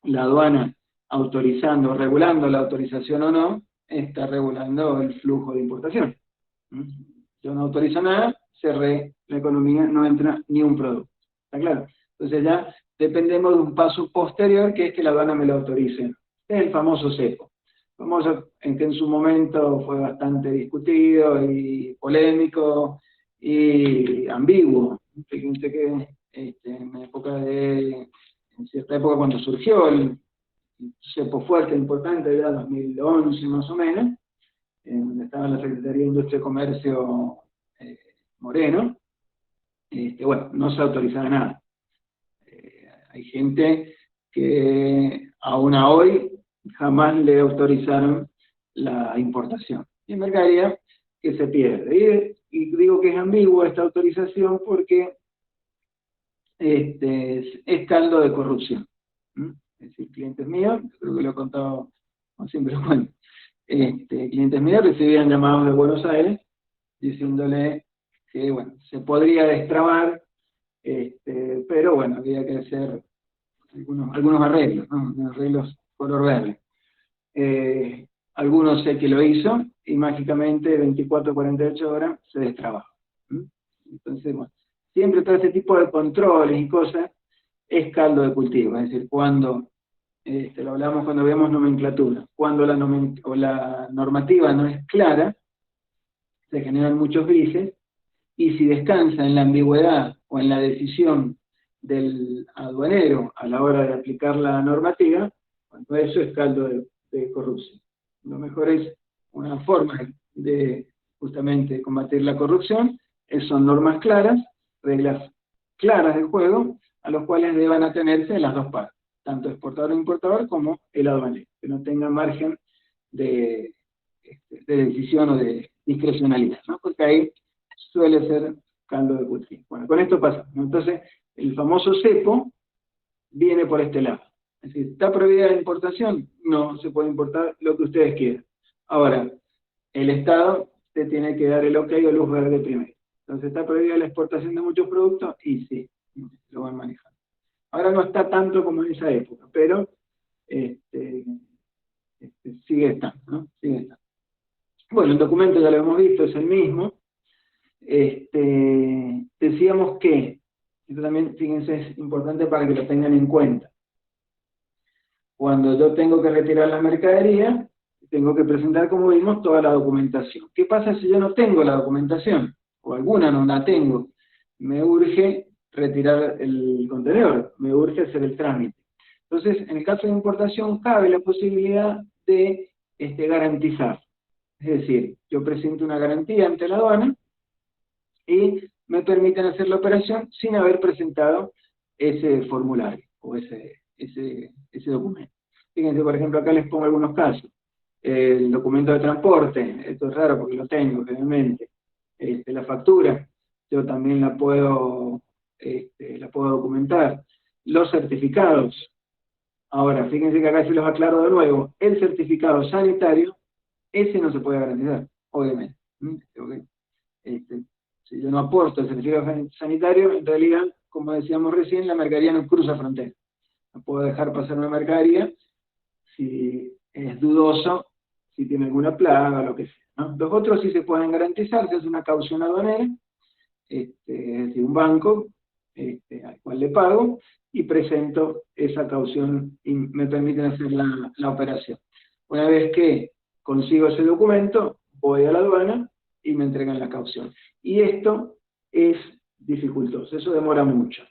La aduana autorizando, regulando la autorización o no, está regulando el flujo de importación. Yo no autorizo nada, cerré la economía, no entra ni un producto. ¿Está claro? Entonces ya dependemos de un paso posterior, que es que la aduana me lo autorice. Es el famoso cepo. Famoso en que en su momento fue bastante discutido y polémico y ambiguo. Fíjense que en cierta época cuando surgió el cepo fuerte, importante, era 2011 más o menos, en donde estaba la Secretaría de Industria y Comercio Moreno, bueno, no se autorizaba nada. Hay gente que aún a hoy jamás le autorizaron la importación. Y mercadería que se pierde. Y digo que es ambigua esta autorización porque es caldo de corrupción. Es decir, clientes míos, creo que lo he contado, no siempre lo cuento, clientes míos recibían llamados de Buenos Aires diciéndole que, bueno, se podría destrabar, pero bueno, había que hacer algunos arreglos, ¿no? Arreglos color verde. Algunos sé que lo hizo y mágicamente 24 o 48 horas se destrababa. Entonces, bueno, siempre todo este tipo de controles y cosas es caldo de cultivo, es decir, cuando, lo hablamos cuando vemos nomenclatura, cuando la normativa no es clara, se generan muchos grises, y si descansa en la ambigüedad o en la decisión del aduanero a la hora de aplicar la normativa, bueno, eso es caldo de corrupción. Lo mejor es una forma de justamente combatir la corrupción, son normas claras, reglas claras del juego, a los cuales deban atenerse las dos partes, tanto exportador e importador como el aduanero, que no tengan margen de decisión o de discrecionalidad, ¿no? Porque ahí suele ser caldo de cultivo. Bueno, con esto pasa, ¿no? Entonces, el famoso cepo viene por este lado. Es decir, ¿está prohibida la importación? No, se puede importar lo que ustedes quieran. Ahora, el Estado te tiene que dar el ok o luz verde primero. Entonces está prohibida la exportación de muchos productos y sí, lo van manejando. Ahora no está tanto como en esa época, pero sigue estando, ¿no? Sigue estando. Bueno, el documento ya lo hemos visto, es el mismo. Decíamos que, esto también, fíjense, es importante para que lo tengan en cuenta. Cuando yo tengo que retirar la mercadería, tengo que presentar, como vimos, toda la documentación. ¿Qué pasa si yo no tengo la documentación? O alguna no la tengo. Me urge retirar el contenedor, me urge hacer el trámite. Entonces, en el caso de importación, cabe la posibilidad de garantizar. Es decir, yo presento una garantía ante la aduana y me permiten hacer la operación sin haber presentado ese formulario o ese documento. Fíjense, por ejemplo, acá les pongo algunos casos. El documento de transporte, esto es raro porque lo tengo, obviamente. La factura, yo también la puedo documentar. Los certificados. Ahora, fíjense que acá sí los aclaro de nuevo. El certificado sanitario, ese no se puede garantizar, obviamente. Si yo no aporto el certificado sanitario, en realidad, como decíamos recién, la mercadería no cruza frontera. No puedo dejar pasar una mercadería si es dudoso, si tiene alguna plaga, lo que sea, ¿no? Los otros sí se pueden garantizar, se hace una caución aduanera, es decir, un banco al cual le pago y presento esa caución y me permiten hacer la operación. Una vez que consigo ese documento, voy a la aduana y me entregan la caución. Y esto es dificultoso, eso demora mucho.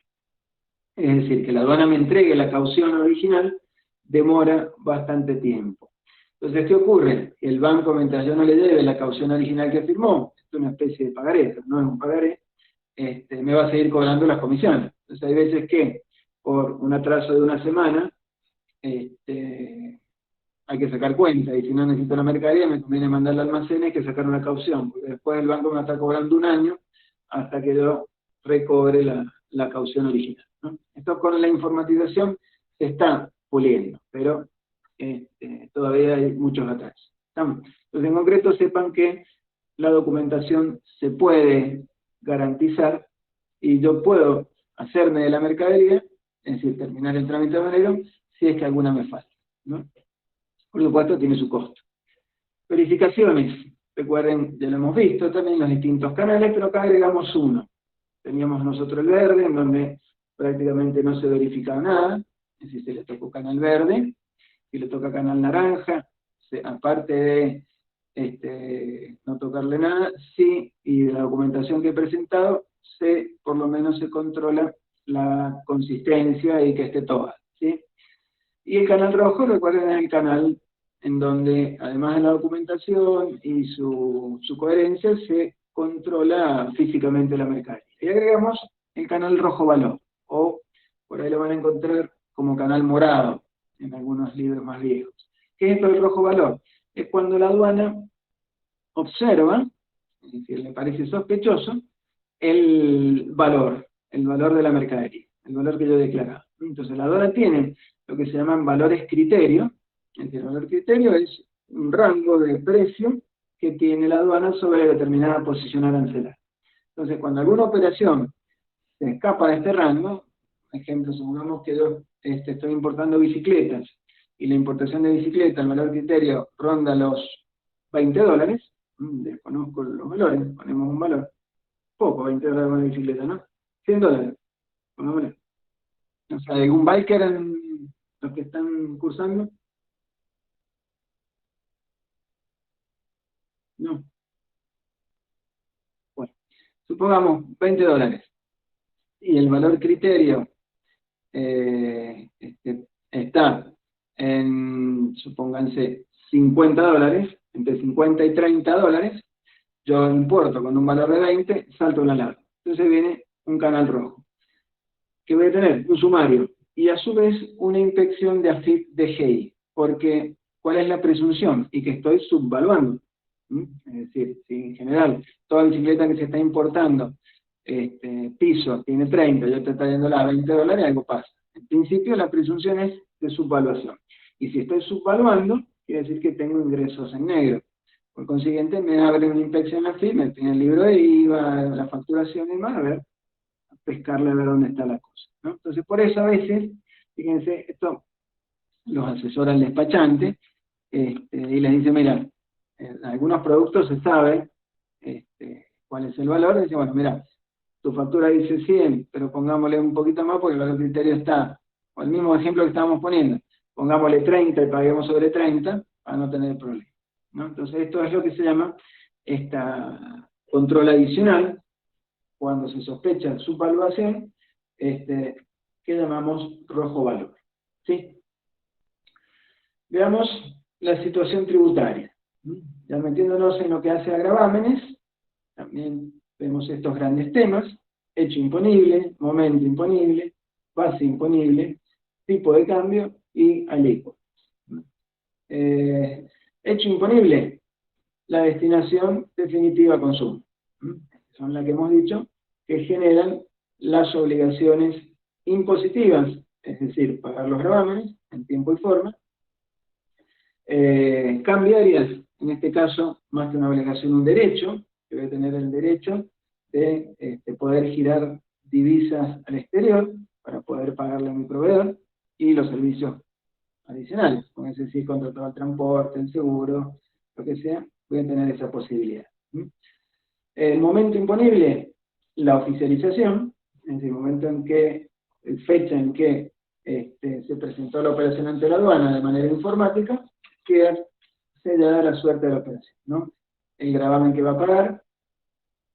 Es decir, que la aduana me entregue la caución original demora bastante tiempo. Entonces, ¿qué ocurre? El banco, mientras yo no le debe la caución original que firmó, esto es una especie de pagaré, pero no es un pagaré, me va a seguir cobrando las comisiones. Entonces hay veces que por un atraso de una semana hay que sacar cuenta, y si no necesito la mercadería me conviene mandarla al almacén, hay que sacar una caución, porque después el banco me va a estar cobrando un año hasta que yo recobre la caución original, ¿no? Esto con la informatización se está puliendo, pero todavía hay muchos atrasos. Entonces, en concreto, sepan que la documentación se puede garantizar y yo puedo hacerme de la mercadería, es decir, terminar el trámite aduanero, si es que alguna me falta, ¿no? Por lo cual esto tiene su costo. Verificaciones, recuerden, ya lo hemos visto también los distintos canales, pero acá agregamos uno. Teníamos nosotros el verde, en donde prácticamente no se verificaba nada, es decir, se le tocó canal verde, y le toca canal naranja, aparte de no tocarle nada, sí, y de la documentación que he presentado, por lo menos se controla la consistencia y que esté toda, ¿sí? Y el canal rojo, recuerden, es el canal en donde, además de la documentación y su coherencia, se controla físicamente la mercadería. Y agregamos el canal rojo valor, o por ahí lo van a encontrar como canal morado, en algunos libros más viejos. ¿Qué es esto del rojo valor? Es cuando la aduana observa, es decir, le parece sospechoso, el valor de la mercadería, el valor que yo he declarado. Entonces la aduana tiene lo que se llaman valores criterio, es decir, el valor criterio es un rango de precio que tiene la aduana sobre determinada posición arancelaria. Entonces, cuando alguna operación se escapa de este rango, por ejemplo, supongamos que yo estoy importando bicicletas, y la importación de bicicletas, el valor criterio, ronda los $20, desconozco los valores, ponemos un valor, poco, $20 una bicicleta, ¿no? $100, pongámosle. O sea, ¿algún biker en los que están cursando? No. Bueno, supongamos $20. Y el valor criterio está en, supónganse, $50, entre 50 y $30, yo importo con un valor de 20, salto una larga. Entonces viene un canal rojo, que voy a tener un sumario, y a su vez una inspección de AFIP de GEI, porque ¿cuál es la presunción? Y que estoy subvaluando. Es decir, si en general toda bicicleta que se está importando, piso, tiene 30, yo te estoy trayéndola a $20, algo pasa. En principio la presunción es de subvaluación. Y si estoy subvaluando, quiere decir que tengo ingresos en negro. Por consiguiente, me abren una inspección AFIP, me piden el libro de IVA, la facturación y demás, a ver, a pescarle a ver dónde está la cosa, ¿no? Entonces, por eso a veces, fíjense, esto los asesora el despachante, y les dice, mira, en algunos productos se sabe cuál es el valor, y dice, bueno, mira, tu factura dice 100, pero pongámosle un poquito más porque el valor criterio está, o el mismo ejemplo que estábamos poniendo, pongámosle 30 y paguemos sobre 30 para no tener problema, ¿no? Entonces esto es lo que se llama esta control adicional, cuando se sospecha subvaluación, que llamamos rojo valor, ¿sí? Veamos la situación tributaria. Ya metiéndonos en lo que hace a gravámenes, también vemos estos grandes temas: hecho imponible, momento imponible, base imponible, tipo de cambio y alícuotas. Hecho imponible, la destinación definitiva a consumo. Son las que hemos dicho que generan las obligaciones impositivas, es decir, pagar los gravámenes en tiempo y forma. Cambiarias, en este caso, más que una obligación, un derecho, que voy a tener el derecho de poder girar divisas al exterior para poder pagarle a mi proveedor y los servicios adicionales, como es decir, contratar el transporte, el seguro, lo que sea, voy a tener esa posibilidad. El momento imponible, la oficialización, es decir, el momento en que, fecha en que se presentó la operación ante la aduana de manera informática, queda sellada la suerte de la operación, ¿no? El gravamen que va a pagar,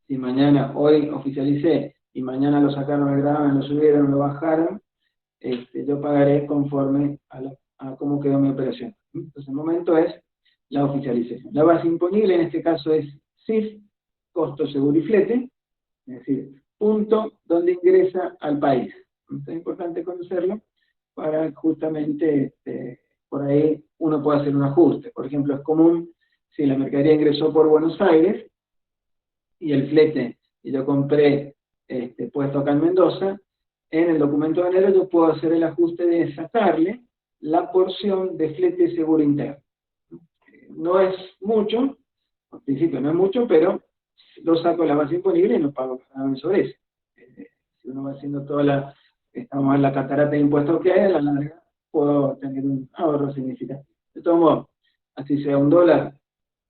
si mañana, hoy oficialicé, y mañana lo sacaron el gravamen, lo subieron, lo bajaron, yo pagaré conforme a cómo quedó mi operación. Entonces el momento es la oficialización. La base imponible en este caso es CIF, costo, seguro y flete, es decir, punto donde ingresa al país. Es importante conocerlo para justamente por ahí uno puede hacer un ajuste. Por ejemplo, es común, si la mercadería ingresó por Buenos Aires y el flete, y yo compré puesto acá en Mendoza, en el documento de enero yo puedo hacer el ajuste de sacarle la porción de flete seguro interno. No es mucho, al principio no es mucho, pero lo saco de la base imponible y no pago nada sobre eso. Si uno va haciendo estamos en la catarata de impuestos que hay, a la larga puedo tener un ahorro significativo. De todos modos, así sea $1,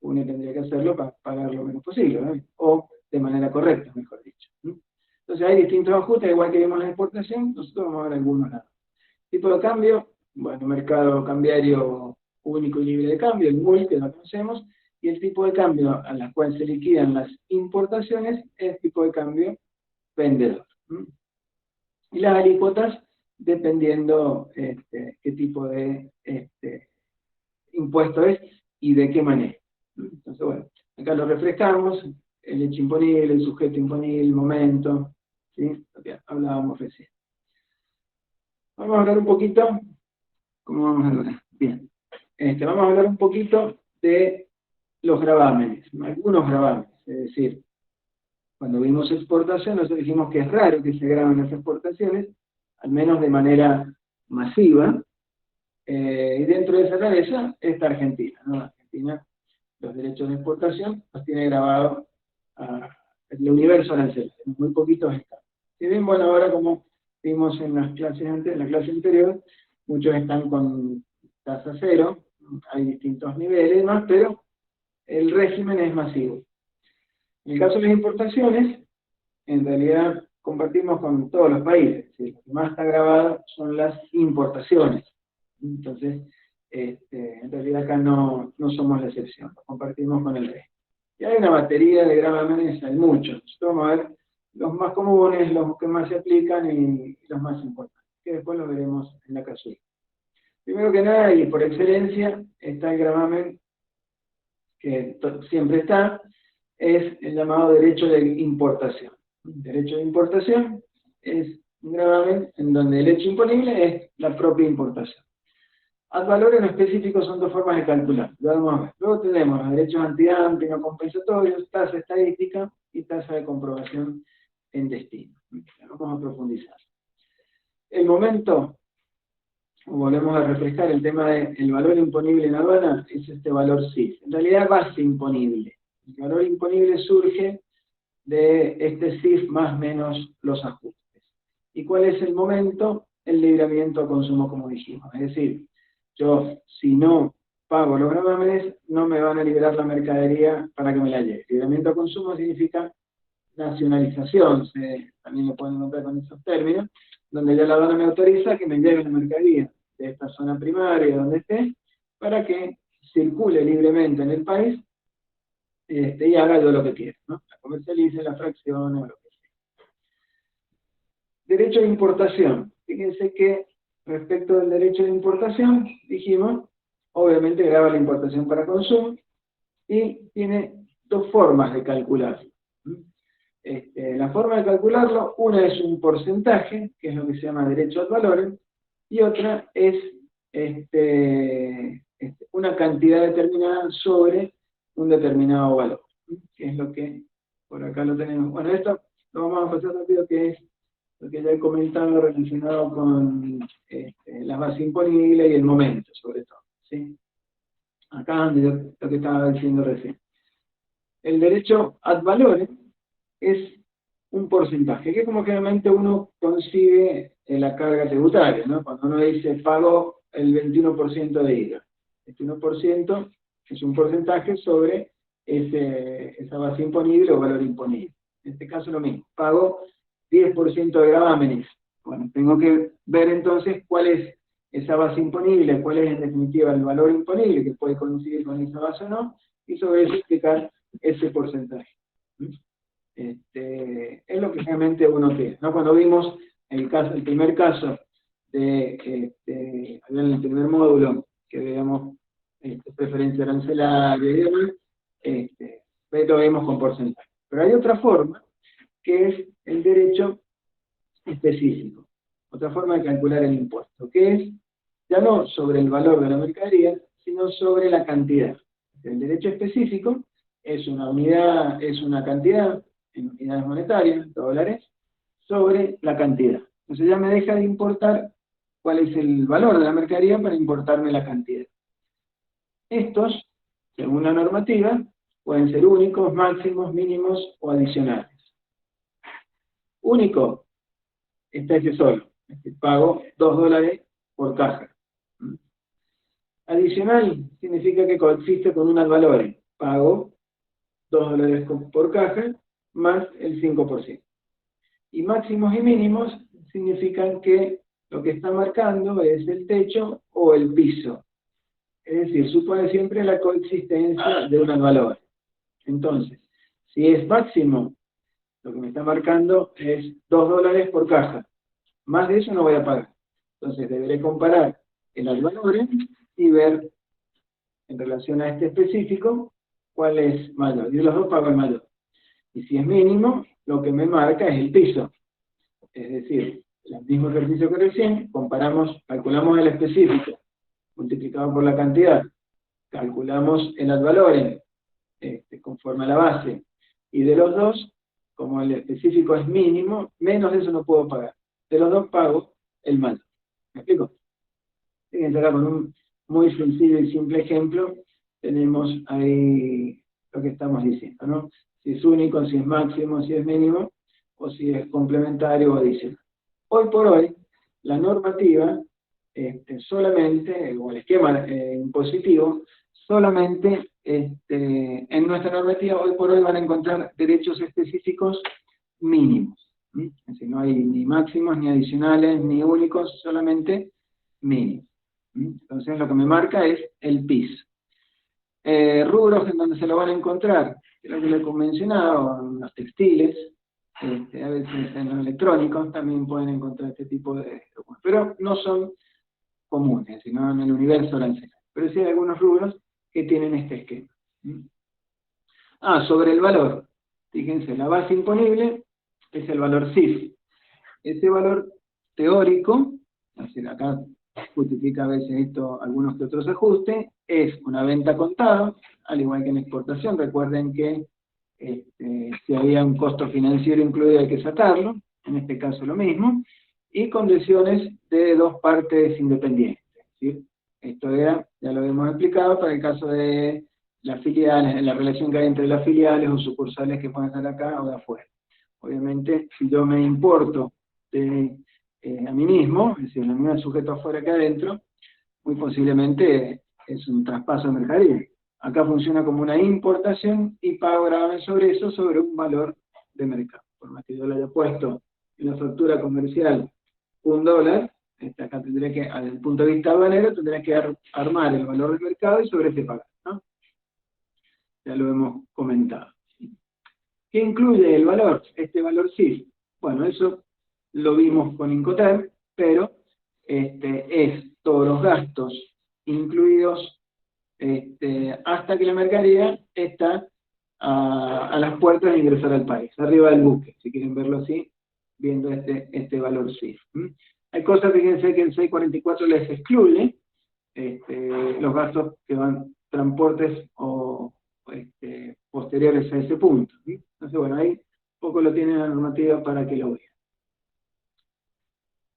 uno tendría que hacerlo para pagar lo menos posible, ¿no? O de manera correcta, mejor dicho. Entonces hay distintos ajustes, igual que vimos en la exportación, nosotros vamos a ver algunos lados. Tipo de cambio, bueno, mercado cambiario único y libre de cambio, el MUL, que lo conocemos, y el tipo de cambio a la cual se liquidan las importaciones es tipo de cambio vendedor. Y las alícuotas, dependiendo qué tipo de impuesto es y de qué manera. Entonces, bueno, acá lo refrescamos, el hecho imponible, el sujeto imponible, el momento, ¿sí? Lo que hablábamos recién. Vamos a hablar un poquito, ¿cómo vamos a hablar? Bien. Vamos a hablar un poquito de los gravámenes, algunos gravámenes, es decir, cuando vimos exportación, nosotros dijimos que es raro que se graben las exportaciones, al menos de manera masiva, y dentro de esa cabeza está Argentina, ¿no? Argentina, los derechos de exportación los tiene grabados el universo arancelario, muy poquitos están. Si bien, bueno, ahora como vimos en las clases antes, en la clase anterior, muchos están con tasa cero, hay distintos niveles más, pero el régimen es masivo. En el caso de las importaciones, en realidad compartimos con todos los países, ¿sí? Lo que más está grabado son las importaciones. Entonces, en realidad acá no somos la excepción, lo compartimos con el resto. Y hay una batería de gravámenes, hay muchos. Nosotros vamos a ver los más comunes, los que más se aplican y los más importantes, que después los veremos en la casuística. Primero que nada, y por excelencia, está el gravamen que siempre está, es el llamado derecho de importación. El derecho de importación es un gravamen en donde el hecho imponible es la propia importación. Ad valorem específicos son dos formas de calcular. Vamos a ver. Luego tenemos los derechos antidumping no compensatorios, tasa estadística y tasa de comprobación en destino. Vamos a profundizar. El momento volvemos a refrescar el tema del valor imponible en aduana, es este valor CIF. En realidad, base imponible. El valor imponible surge de este CIF más menos los ajustes. ¿Y cuál es el momento? El libramiento a consumo, como dijimos. Es decir, yo, si no pago los gravámenes, no me van a liberar la mercadería para que me la lleve. Libramiento a consumo significa nacionalización, también lo pueden encontrar con esos términos, donde ya la aduana me autoriza que me lleve la mercadería de esta zona primaria, donde esté, para que circule libremente en el país y haga yo lo que quiera, ¿no? La comercialice, la fraccione o lo que sea. Derecho de importación. Fíjense que respecto del derecho de importación, dijimos, obviamente grava la importación para consumo y tiene dos formas de calcularlo. La forma de calcularlo, una es un porcentaje, que es lo que se llama derecho ad valorem, y otra es una cantidad determinada sobre un determinado valor, que es lo que por acá lo tenemos. Bueno, esto lo vamos a pasar rápido, que es lo que ya he comentado relacionado con la base imponible y el momento, sobre todo, ¿sí? Acá lo que estaba diciendo recién. El derecho ad valorem es un porcentaje, que es como generalmente uno consigue en la carga tributaria, ¿no? Cuando uno dice pago el 21% de IVA. Este 1% es un porcentaje sobre esa base imponible o valor imponible. En este caso lo mismo, pago 10% de gravámenes. Bueno, tengo que ver entonces cuál es esa base imponible, cuál es en definitiva el valor imponible que puede coincidir con esa base o no, y sobre eso explicar ese porcentaje. Es lo que realmente uno tiene, ¿no? Cuando vimos el primer caso en el primer módulo, que veíamos preferencia arancelaria y demás, lo vemos con porcentaje. Pero hay otra forma, que es el derecho específico, otra forma de calcular el impuesto, que es ya no sobre el valor de la mercadería, sino sobre la cantidad. El derecho específico es una unidad, es una cantidad en unidades monetarias, dólares, sobre la cantidad. Entonces ya me deja de importar cuál es el valor de la mercadería para importarme la cantidad. Estos, según la normativa, pueden ser únicos, máximos, mínimos o adicionales. Único, está ese solo, pago $2 por caja. Adicional significa que coexiste con un ad valorem, pago $2 por caja más el 5%. Y máximos y mínimos significan que lo que está marcando es el techo o el piso. Es decir, supone siempre la coexistencia de un ad valorem. Entonces, si es máximo, lo que me está marcando es $2 por caja. Más de eso no voy a pagar. Entonces deberé comparar el ad valorem y ver en relación a este específico cuál es mayor. Y de los dos pago el mayor. Y si es mínimo, lo que me marca es el piso. Es decir, el mismo ejercicio que recién, calculamos el específico multiplicado por la cantidad, calculamos el ad valorem conforme a la base, y de los dos, como el específico es mínimo, menos de eso no puedo pagar. De los dos pago el mayor. ¿Me explico? Fíjense acá con un muy sencillo y simple ejemplo, tenemos ahí lo que estamos diciendo, ¿no? Si es único, si es máximo, si es mínimo, o si es complementario o adicional. Hoy por hoy, la normativa solamente, o el esquema impositivo, solamente en nuestra normativa hoy por hoy van a encontrar derechos específicos mínimos. Es decir, no hay ni máximos, ni adicionales, ni únicos, solamente mínimos. Entonces lo que me marca es el piso. Rubros en donde se lo van a encontrar, creo que lo he mencionado, en los textiles, a veces en los electrónicos también pueden encontrar este tipo de documentos, pero no son comunes, sino en el universo arancelario. Pero sí hay algunos rubros que tienen este esquema. Sobre el valor. Fíjense, la base imponible es el valor CIF. Ese valor teórico, es decir, acá justifica a veces esto algunos que otros ajustes, es una venta contada, al igual que en exportación. Recuerden que si había un costo financiero incluido hay que sacarlo, en este caso lo mismo, y condiciones de dos partes independientes. ¿Sí? Esto era, ya lo habíamos explicado, para el caso de las filiales, en la relación que hay entre las filiales o sucursales que pueden estar acá o de afuera. Obviamente, si yo me importo a mí mismo, es decir, el mismo sujeto afuera que adentro, muy posiblemente es un traspaso de mercadería. Acá funciona como una importación y pago gravamen sobre eso, sobre un valor de mercado. Por más que yo le haya puesto en la factura comercial $1, acá tendré que, desde el punto de vista aduanero, tendré que armar el valor de mercado y sobre ese pagar, ¿no? Ya lo hemos comentado. ¿Qué incluye el valor? Este valor sí. Bueno, eso lo vimos con Incoterm, pero es todos los gastos incluidos hasta que la mercadería está a las puertas de ingresar al país, arriba del buque, si quieren verlo así, viendo este valor sí. Hay cosas, fíjense que el 644 les excluye, los gastos que van transportes o posteriores a ese punto. ¿Sí? Entonces, bueno, ahí poco lo tiene la normativa para que lo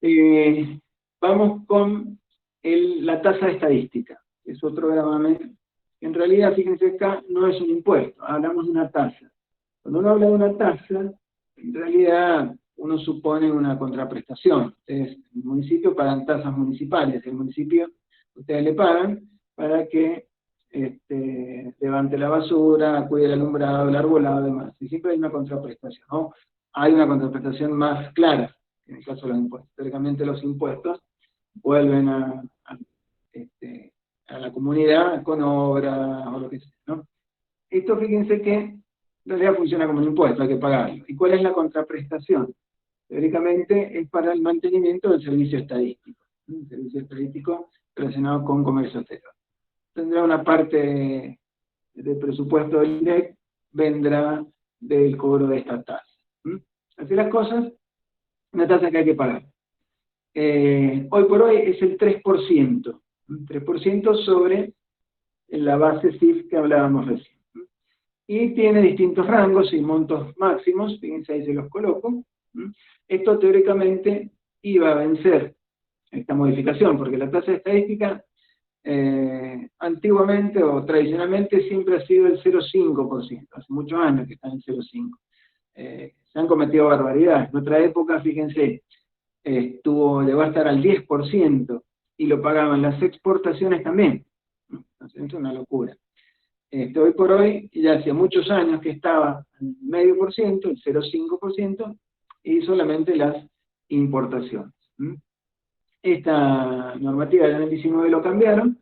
vean. Vamos con la tasa estadística, que es otro gravamen. En realidad, fíjense acá, no es un impuesto, hablamos de una tasa. Cuando uno habla de una tasa, en realidad uno supone una contraprestación. Ustedes, el municipio pagan tasas municipales, el municipio ustedes le pagan para que levante la basura, cuide el alumbrado, el arbolado y demás. Y siempre hay una contraprestación, ¿no? Hay una contraprestación más clara, en el caso de los impuestos. Teóricamente los impuestos vuelven a la comunidad con obras o lo que sea, ¿no? Esto fíjense que en realidad funciona como un impuesto, hay que pagarlo. ¿Y cuál es la contraprestación? Teóricamente es para el mantenimiento del servicio estadístico. Un servicio estadístico relacionado con comercio exterior. Tendrá una parte del presupuesto del INDEC, vendrá del cobro de esta tasa. Así las cosas, una tasa que hay que pagar. Hoy por hoy es el 3%. 3% sobre la base CIF que hablábamos recién. Y tiene distintos rangos y montos máximos, fíjense ahí se los coloco. Esto teóricamente iba a vencer esta modificación, porque la tasa estadística antiguamente o tradicionalmente siempre ha sido el 0,5%, hace muchos años que está en 0,5%. Se han cometido barbaridades. En otra época, fíjense, llegó a estar al 10% y lo pagaban las exportaciones también. Entonces, es una locura. Hoy por hoy, ya hacía muchos años que estaba al 0,5%, el 0,5%, y solamente las importaciones. Esta normativa del año 19 lo cambiaron,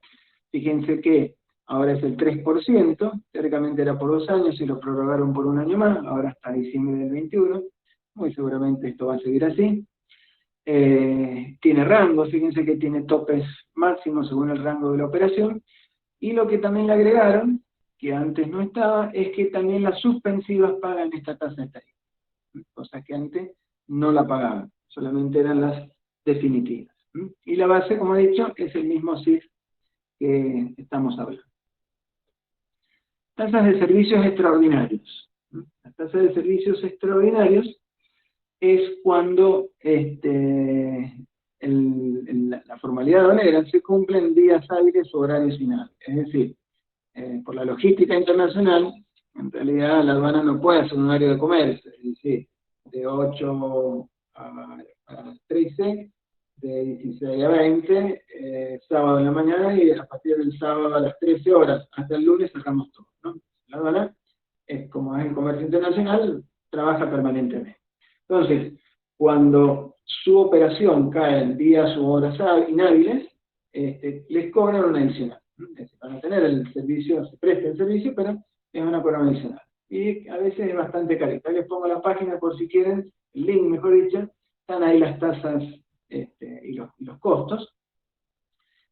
fíjense que ahora es el 3%, teóricamente era por 2 años y lo prorrogaron por 1 año más, ahora hasta diciembre del 21, muy seguramente esto va a seguir así. Tiene rangos, fíjense que tiene topes máximos según el rango de la operación, y lo que también le agregaron, que antes no estaba, es que también las suspensivas pagan esta tasa estadística, cosa que antes no la pagaban, solamente eran las definitivas. Y la base, como he dicho, es el mismo CIF que estamos hablando. Tasas de servicios extraordinarios. Las tasas de servicios extraordinarios es cuando la formalidad aduanera se cumple en días hábiles o horarios finales. Es decir, por la logística internacional, en realidad la aduana no puede hacer un horario de comercio, es decir, de 8 a 13, de 16 a 20, sábado en la mañana, y a partir del sábado a las 13 horas hasta el lunes sacamos todo, ¿no? La aduana, como es el comercio internacional, trabaja permanentemente. Entonces, cuando su operación cae en días u horas inhábiles, les cobran una adicional. Van a tener el servicio, se presta el servicio, pero es una cobra adicional. Y a veces es bastante careta. Les pongo la página por si quieren, el link mejor dicho, están ahí las tasas y los costos.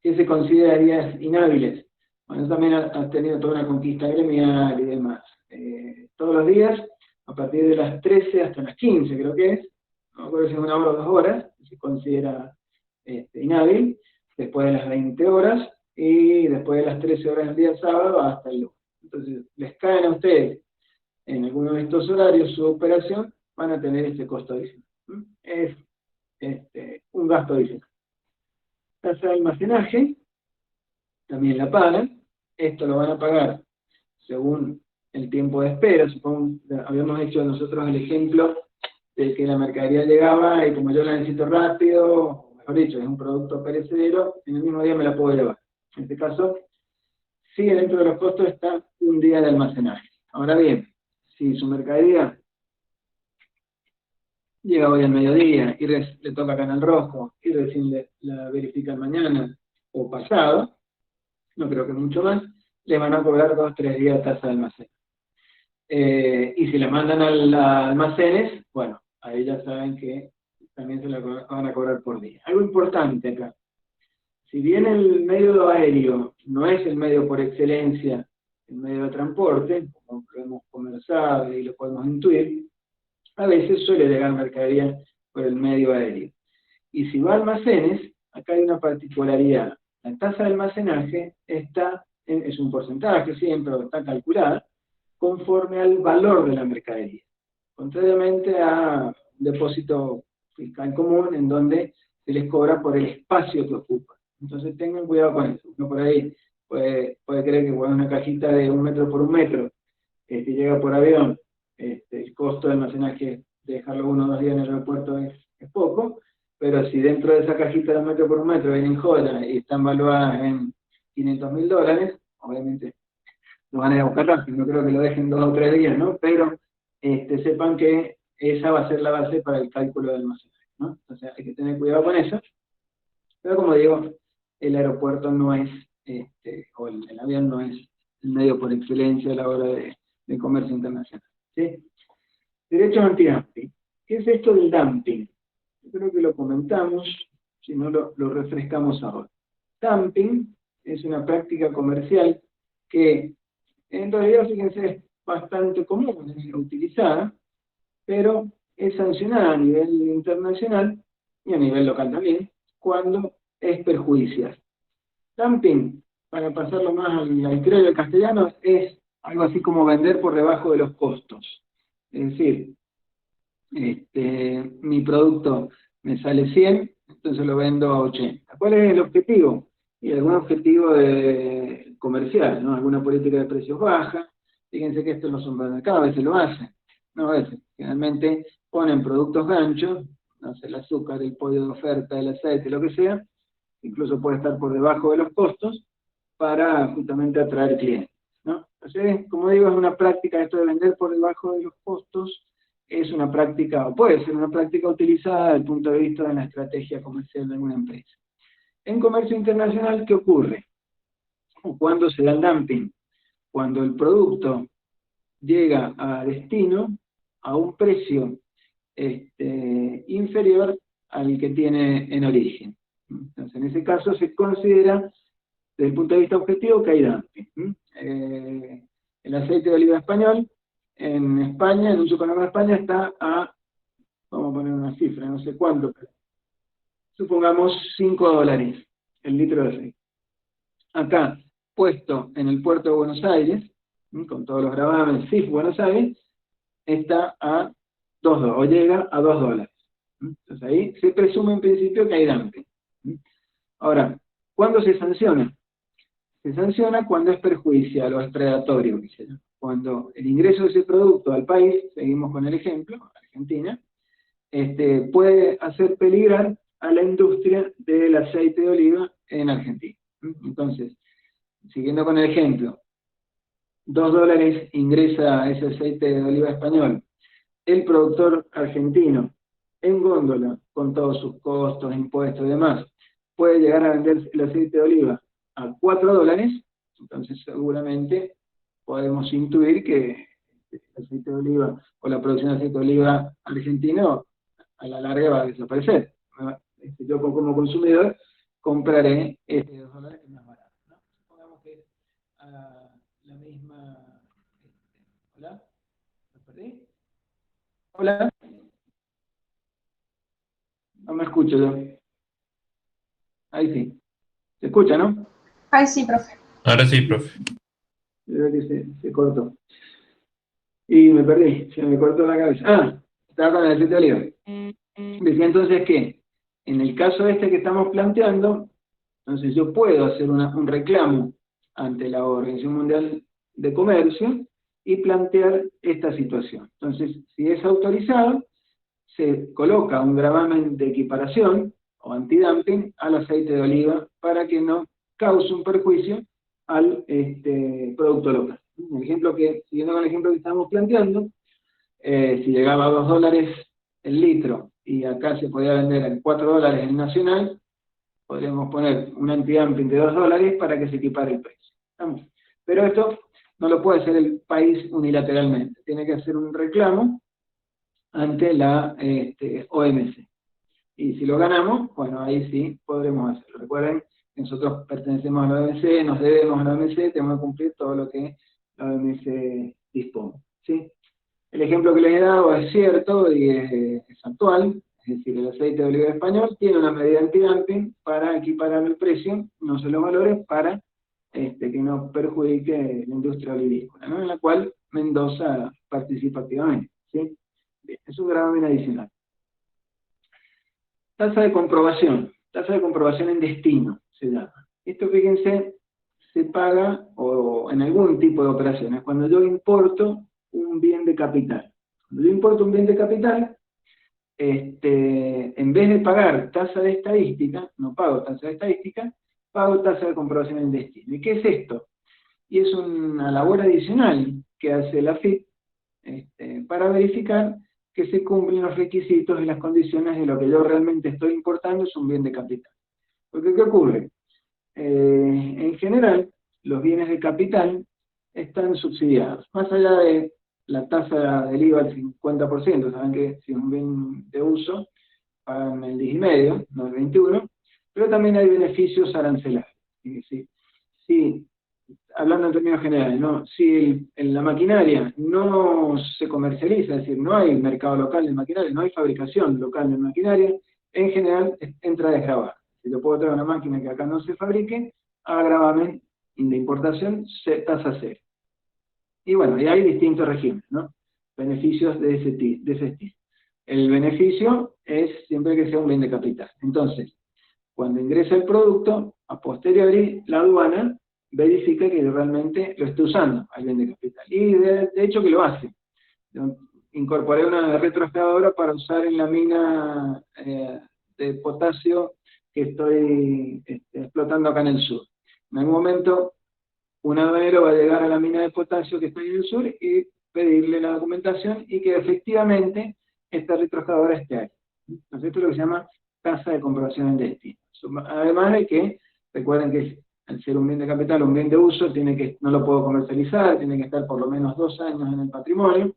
¿Qué se considera días inhábiles? Bueno, también ha tenido toda una conquista gremial y demás. Todos los días, a partir de las 13 hasta las 15, creo que es, no me acuerdo si es 1 hora o 2 horas, se considera inhábil, después de las 20 horas, y después de las 13 horas del día sábado hasta el lunes. Entonces, les caen a ustedes en alguno de estos horarios su operación, van a tener este costo adicional. Es gasto adicional. Tasa de almacenaje, también la pagan. Esto lo van a pagar según el tiempo de espera. Supongo, habíamos hecho nosotros el ejemplo de que la mercadería llegaba y como yo la necesito rápido, o mejor dicho, es un producto perecedero, en el mismo día me la puedo llevar. En este caso, sí, dentro de los costos está un día de almacenaje. Ahora bien, si su mercadería llega hoy al mediodía y le toca Canal Rojo y recién la verifican mañana o pasado, no creo que mucho más, le van a cobrar 2 o 3 días de tasa de almacén. Y si la mandan a almacenes, bueno, ahí ya saben que también se la van a cobrar por día. Algo importante acá. Si bien el medio aéreo no es el medio por excelencia, el medio de transporte, como lo hemos conversado y lo podemos intuir, a veces suele llegar mercadería por el medio aéreo. Y si va a almacenes, acá hay una particularidad. La tasa de almacenaje es un porcentaje siempre, está calculada, conforme al valor de la mercadería. Contrariamente a un depósito fiscal común, en donde se les cobra por el espacio que ocupa. Entonces tengan cuidado con eso. Uno por ahí puede creer que una cajita de 1 metro por 1 metro, que llega por avión, el costo de almacenaje de dejarlo 1 o 2 días en el aeropuerto es poco, pero si dentro de esa cajita de 1 metro por 1 metro vienen joyas y están valuadas en $500.000, obviamente lo van a ir a buscar rápido, no creo que lo dejen 2 o 3 días, ¿no? Pero sepan que esa va a ser la base para el cálculo de almacenaje, ¿no? Entonces hay que tener cuidado con eso, pero como digo, el aeropuerto no es, o el avión no es el medio por excelencia a la hora de comercio internacional, ¿sí? Derechos antidumping. ¿Qué es esto del dumping? Yo creo que lo comentamos, si no lo refrescamos ahora. Dumping es una práctica comercial que en realidad, fíjense, es bastante común, es utilizada, pero es sancionada a nivel internacional y a nivel local también, cuando es perjudicial. Dumping, para pasarlo más al criollo castellano, es algo así como vender por debajo de los costos. Es decir, mi producto me sale 100, entonces lo vendo a 80. ¿Cuál es el objetivo? Y algún objetivo comercial, ¿no? Alguna política de precios baja. Fíjense que esto en los supermercados a veces lo hacen, no a veces. Generalmente ponen productos ganchos, no sé, el azúcar, el pollo de oferta, el aceite, lo que sea, incluso puede estar por debajo de los costos, para justamente atraer clientes, ¿no? Entonces, como digo, es una práctica esto de vender por debajo de los costos, es una práctica, o puede ser una práctica utilizada desde el punto de vista de la estrategia comercial de una empresa. En comercio internacional, ¿qué ocurre? ¿Cuándo se da el dumping? Cuando el producto llega a destino a un precio inferior al que tiene en origen. Entonces, en ese caso se considera, desde el punto de vista objetivo, que hay dumping. El aceite de oliva español, en España, en un supermercado de España, está a, vamos a poner una cifra, no sé cuánto, pero supongamos $5 el litro de aceite. Acá, puesto en el puerto de Buenos Aires, con todos los gravamen, CIF Buenos Aires, está a $2, o llega a $2. Entonces ahí se presume en principio que hay dumping. Ahora, ¿cuándo se sanciona? Se sanciona cuando es perjudicial o es predatorio, cuando el ingreso de ese producto al país, seguimos con el ejemplo, Argentina, puede hacer peligrar a la industria del aceite de oliva en Argentina. Entonces, siguiendo con el ejemplo, $2 ingresa ese aceite de oliva español, el productor argentino en góndola, con todos sus costos, impuestos y demás, puede llegar a vender el aceite de oliva a $4, entonces seguramente podemos intuir que el aceite de oliva o la producción de aceite de oliva argentino a la larga va a desaparecer. Yo como consumidor compraré este $2 que es más barato, ¿no? Supongamos que la misma... ¿Hola? ¿Me perdí? ¿Hola? No me escucho yo. Ahí sí. ¿Se escucha, no? Ay, sí, profe. Ahora sí, profe. Creo que se cortó. Y me perdí, se me cortó la cabeza. Estaba con el aceite de oliva. Decía entonces que en el caso este que estamos planteando, entonces yo puedo hacer un reclamo ante la Organización Mundial de Comercio y plantear esta situación. Entonces, si es autorizado, se coloca un gravamen de equiparación o antidumping al aceite de oliva para que no cause un perjuicio al producto local. Siguiendo con el ejemplo que estamos planteando, si llegaba a $2 el litro y acá se podía vender a $4 el nacional, podríamos poner un antidumping de $2 para que se equipare el precio. ¿Estamos? Pero esto no lo puede hacer el país unilateralmente, tiene que hacer un reclamo ante la OMC. Y si lo ganamos, bueno, ahí sí podremos hacerlo. Recuerden que nosotros pertenecemos a la OMC, nos debemos a la OMC, tenemos que cumplir todo lo que la OMC dispone. ¿Sí? El ejemplo que les he dado es cierto y es actual, es decir, el aceite de oliva español tiene una medida antidumping para equiparar el precio, no sé los valores, para que no perjudique la industria olivícola, ¿no? En la cual Mendoza participa activamente. ¿Sí? Bien, es un gravamen adicional. Tasa de comprobación en destino se llama. Esto, fíjense, se paga o en algún tipo de operaciones, cuando yo importo un bien de capital. Cuando yo importo un bien de capital, en vez de pagar tasa de estadística, no pago tasa de estadística, pago tasa de comprobación en destino. ¿Y qué es esto? Y es una labor adicional que hace la FIP para verificar que se cumplen los requisitos y las condiciones de lo que yo realmente estoy importando es un bien de capital. Porque ¿qué ocurre? En general, los bienes de capital están subsidiados. Más allá de la tasa del IVA del 50%, saben que si es un bien de uso, pagan el 10,5, no el 21%, pero también hay beneficios arancelarios. Si hablando en términos generales, ¿no? Si la maquinaria no se comercializa, es decir, no hay mercado local de maquinaria, no hay fabricación local de maquinaria, en general entra desgravada. Si yo puedo traer una máquina que acá no se fabrique, haga gravamen de importación, tasa cero. Y bueno, y hay distintos regímenes, ¿no? Beneficios de ese estilo. El beneficio es siempre que sea un bien de capital. Entonces, cuando ingresa el producto, a posteriori, la aduana verifica que realmente lo esté usando al bien de capital. Y de hecho que lo hace. Yo incorporé una retroexcavadora para usar en la mina de potasio que estoy explotando acá en el sur. En algún momento, un aduanero va a llegar a la mina de potasio que está en el sur y pedirle la documentación y que efectivamente esta retroexcavadora esté ahí. Entonces, esto es lo que se llama tasa de comprobación en destino. Además de que, recuerden que al ser un bien de capital, un bien de uso, no lo puedo comercializar, tiene que estar por lo menos 2 años en el patrimonio.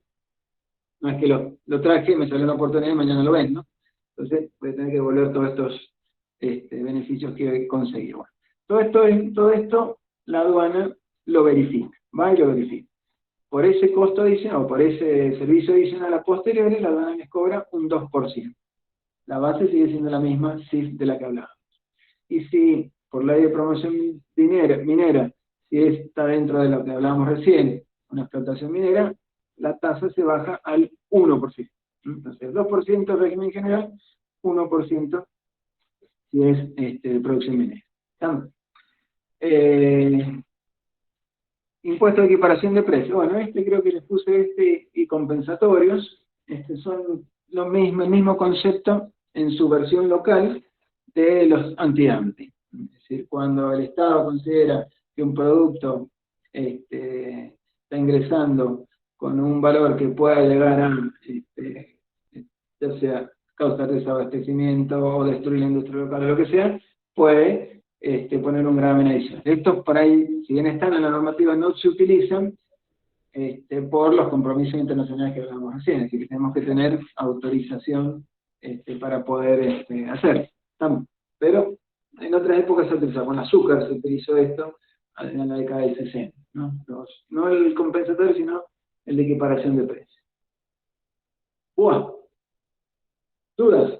No es que lo traje, me salió una oportunidad y mañana lo vendo. Entonces voy a tener que devolver todos estos beneficios que conseguí. Bueno, todo esto la aduana lo verifica, va y lo verifica. Por ese costo adicional, o por ese servicio adicional a posteriori, la aduana les cobra un 2%. La base sigue siendo la misma CIF de la que hablábamos. Y si por ley de promoción minera, si está dentro de lo que hablábamos recién, una explotación minera, la tasa se baja al 1%. Entonces, 2% régimen general, 1% si es de producción minera. Impuesto de equiparación de precios. Bueno, creo que les puse y compensatorios. Son el mismo concepto en su versión local de los antidumping. Es decir, cuando el Estado considera que un producto está ingresando con un valor que pueda llegar a, ya sea causar desabastecimiento o destruir la industria local o lo que sea, puede poner un gravamen adicional. Estos por ahí, si bien están en la normativa, no se utilizan por los compromisos internacionales que hablamos recién, es decir, que tenemos que tener autorización para poder hacer. Pero en otras épocas se utilizaba, con azúcar se utilizó esto en la década del 60, ¿no? No el compensatorio, sino el de equiparación de precios. ¡Buah! ¿Dudas?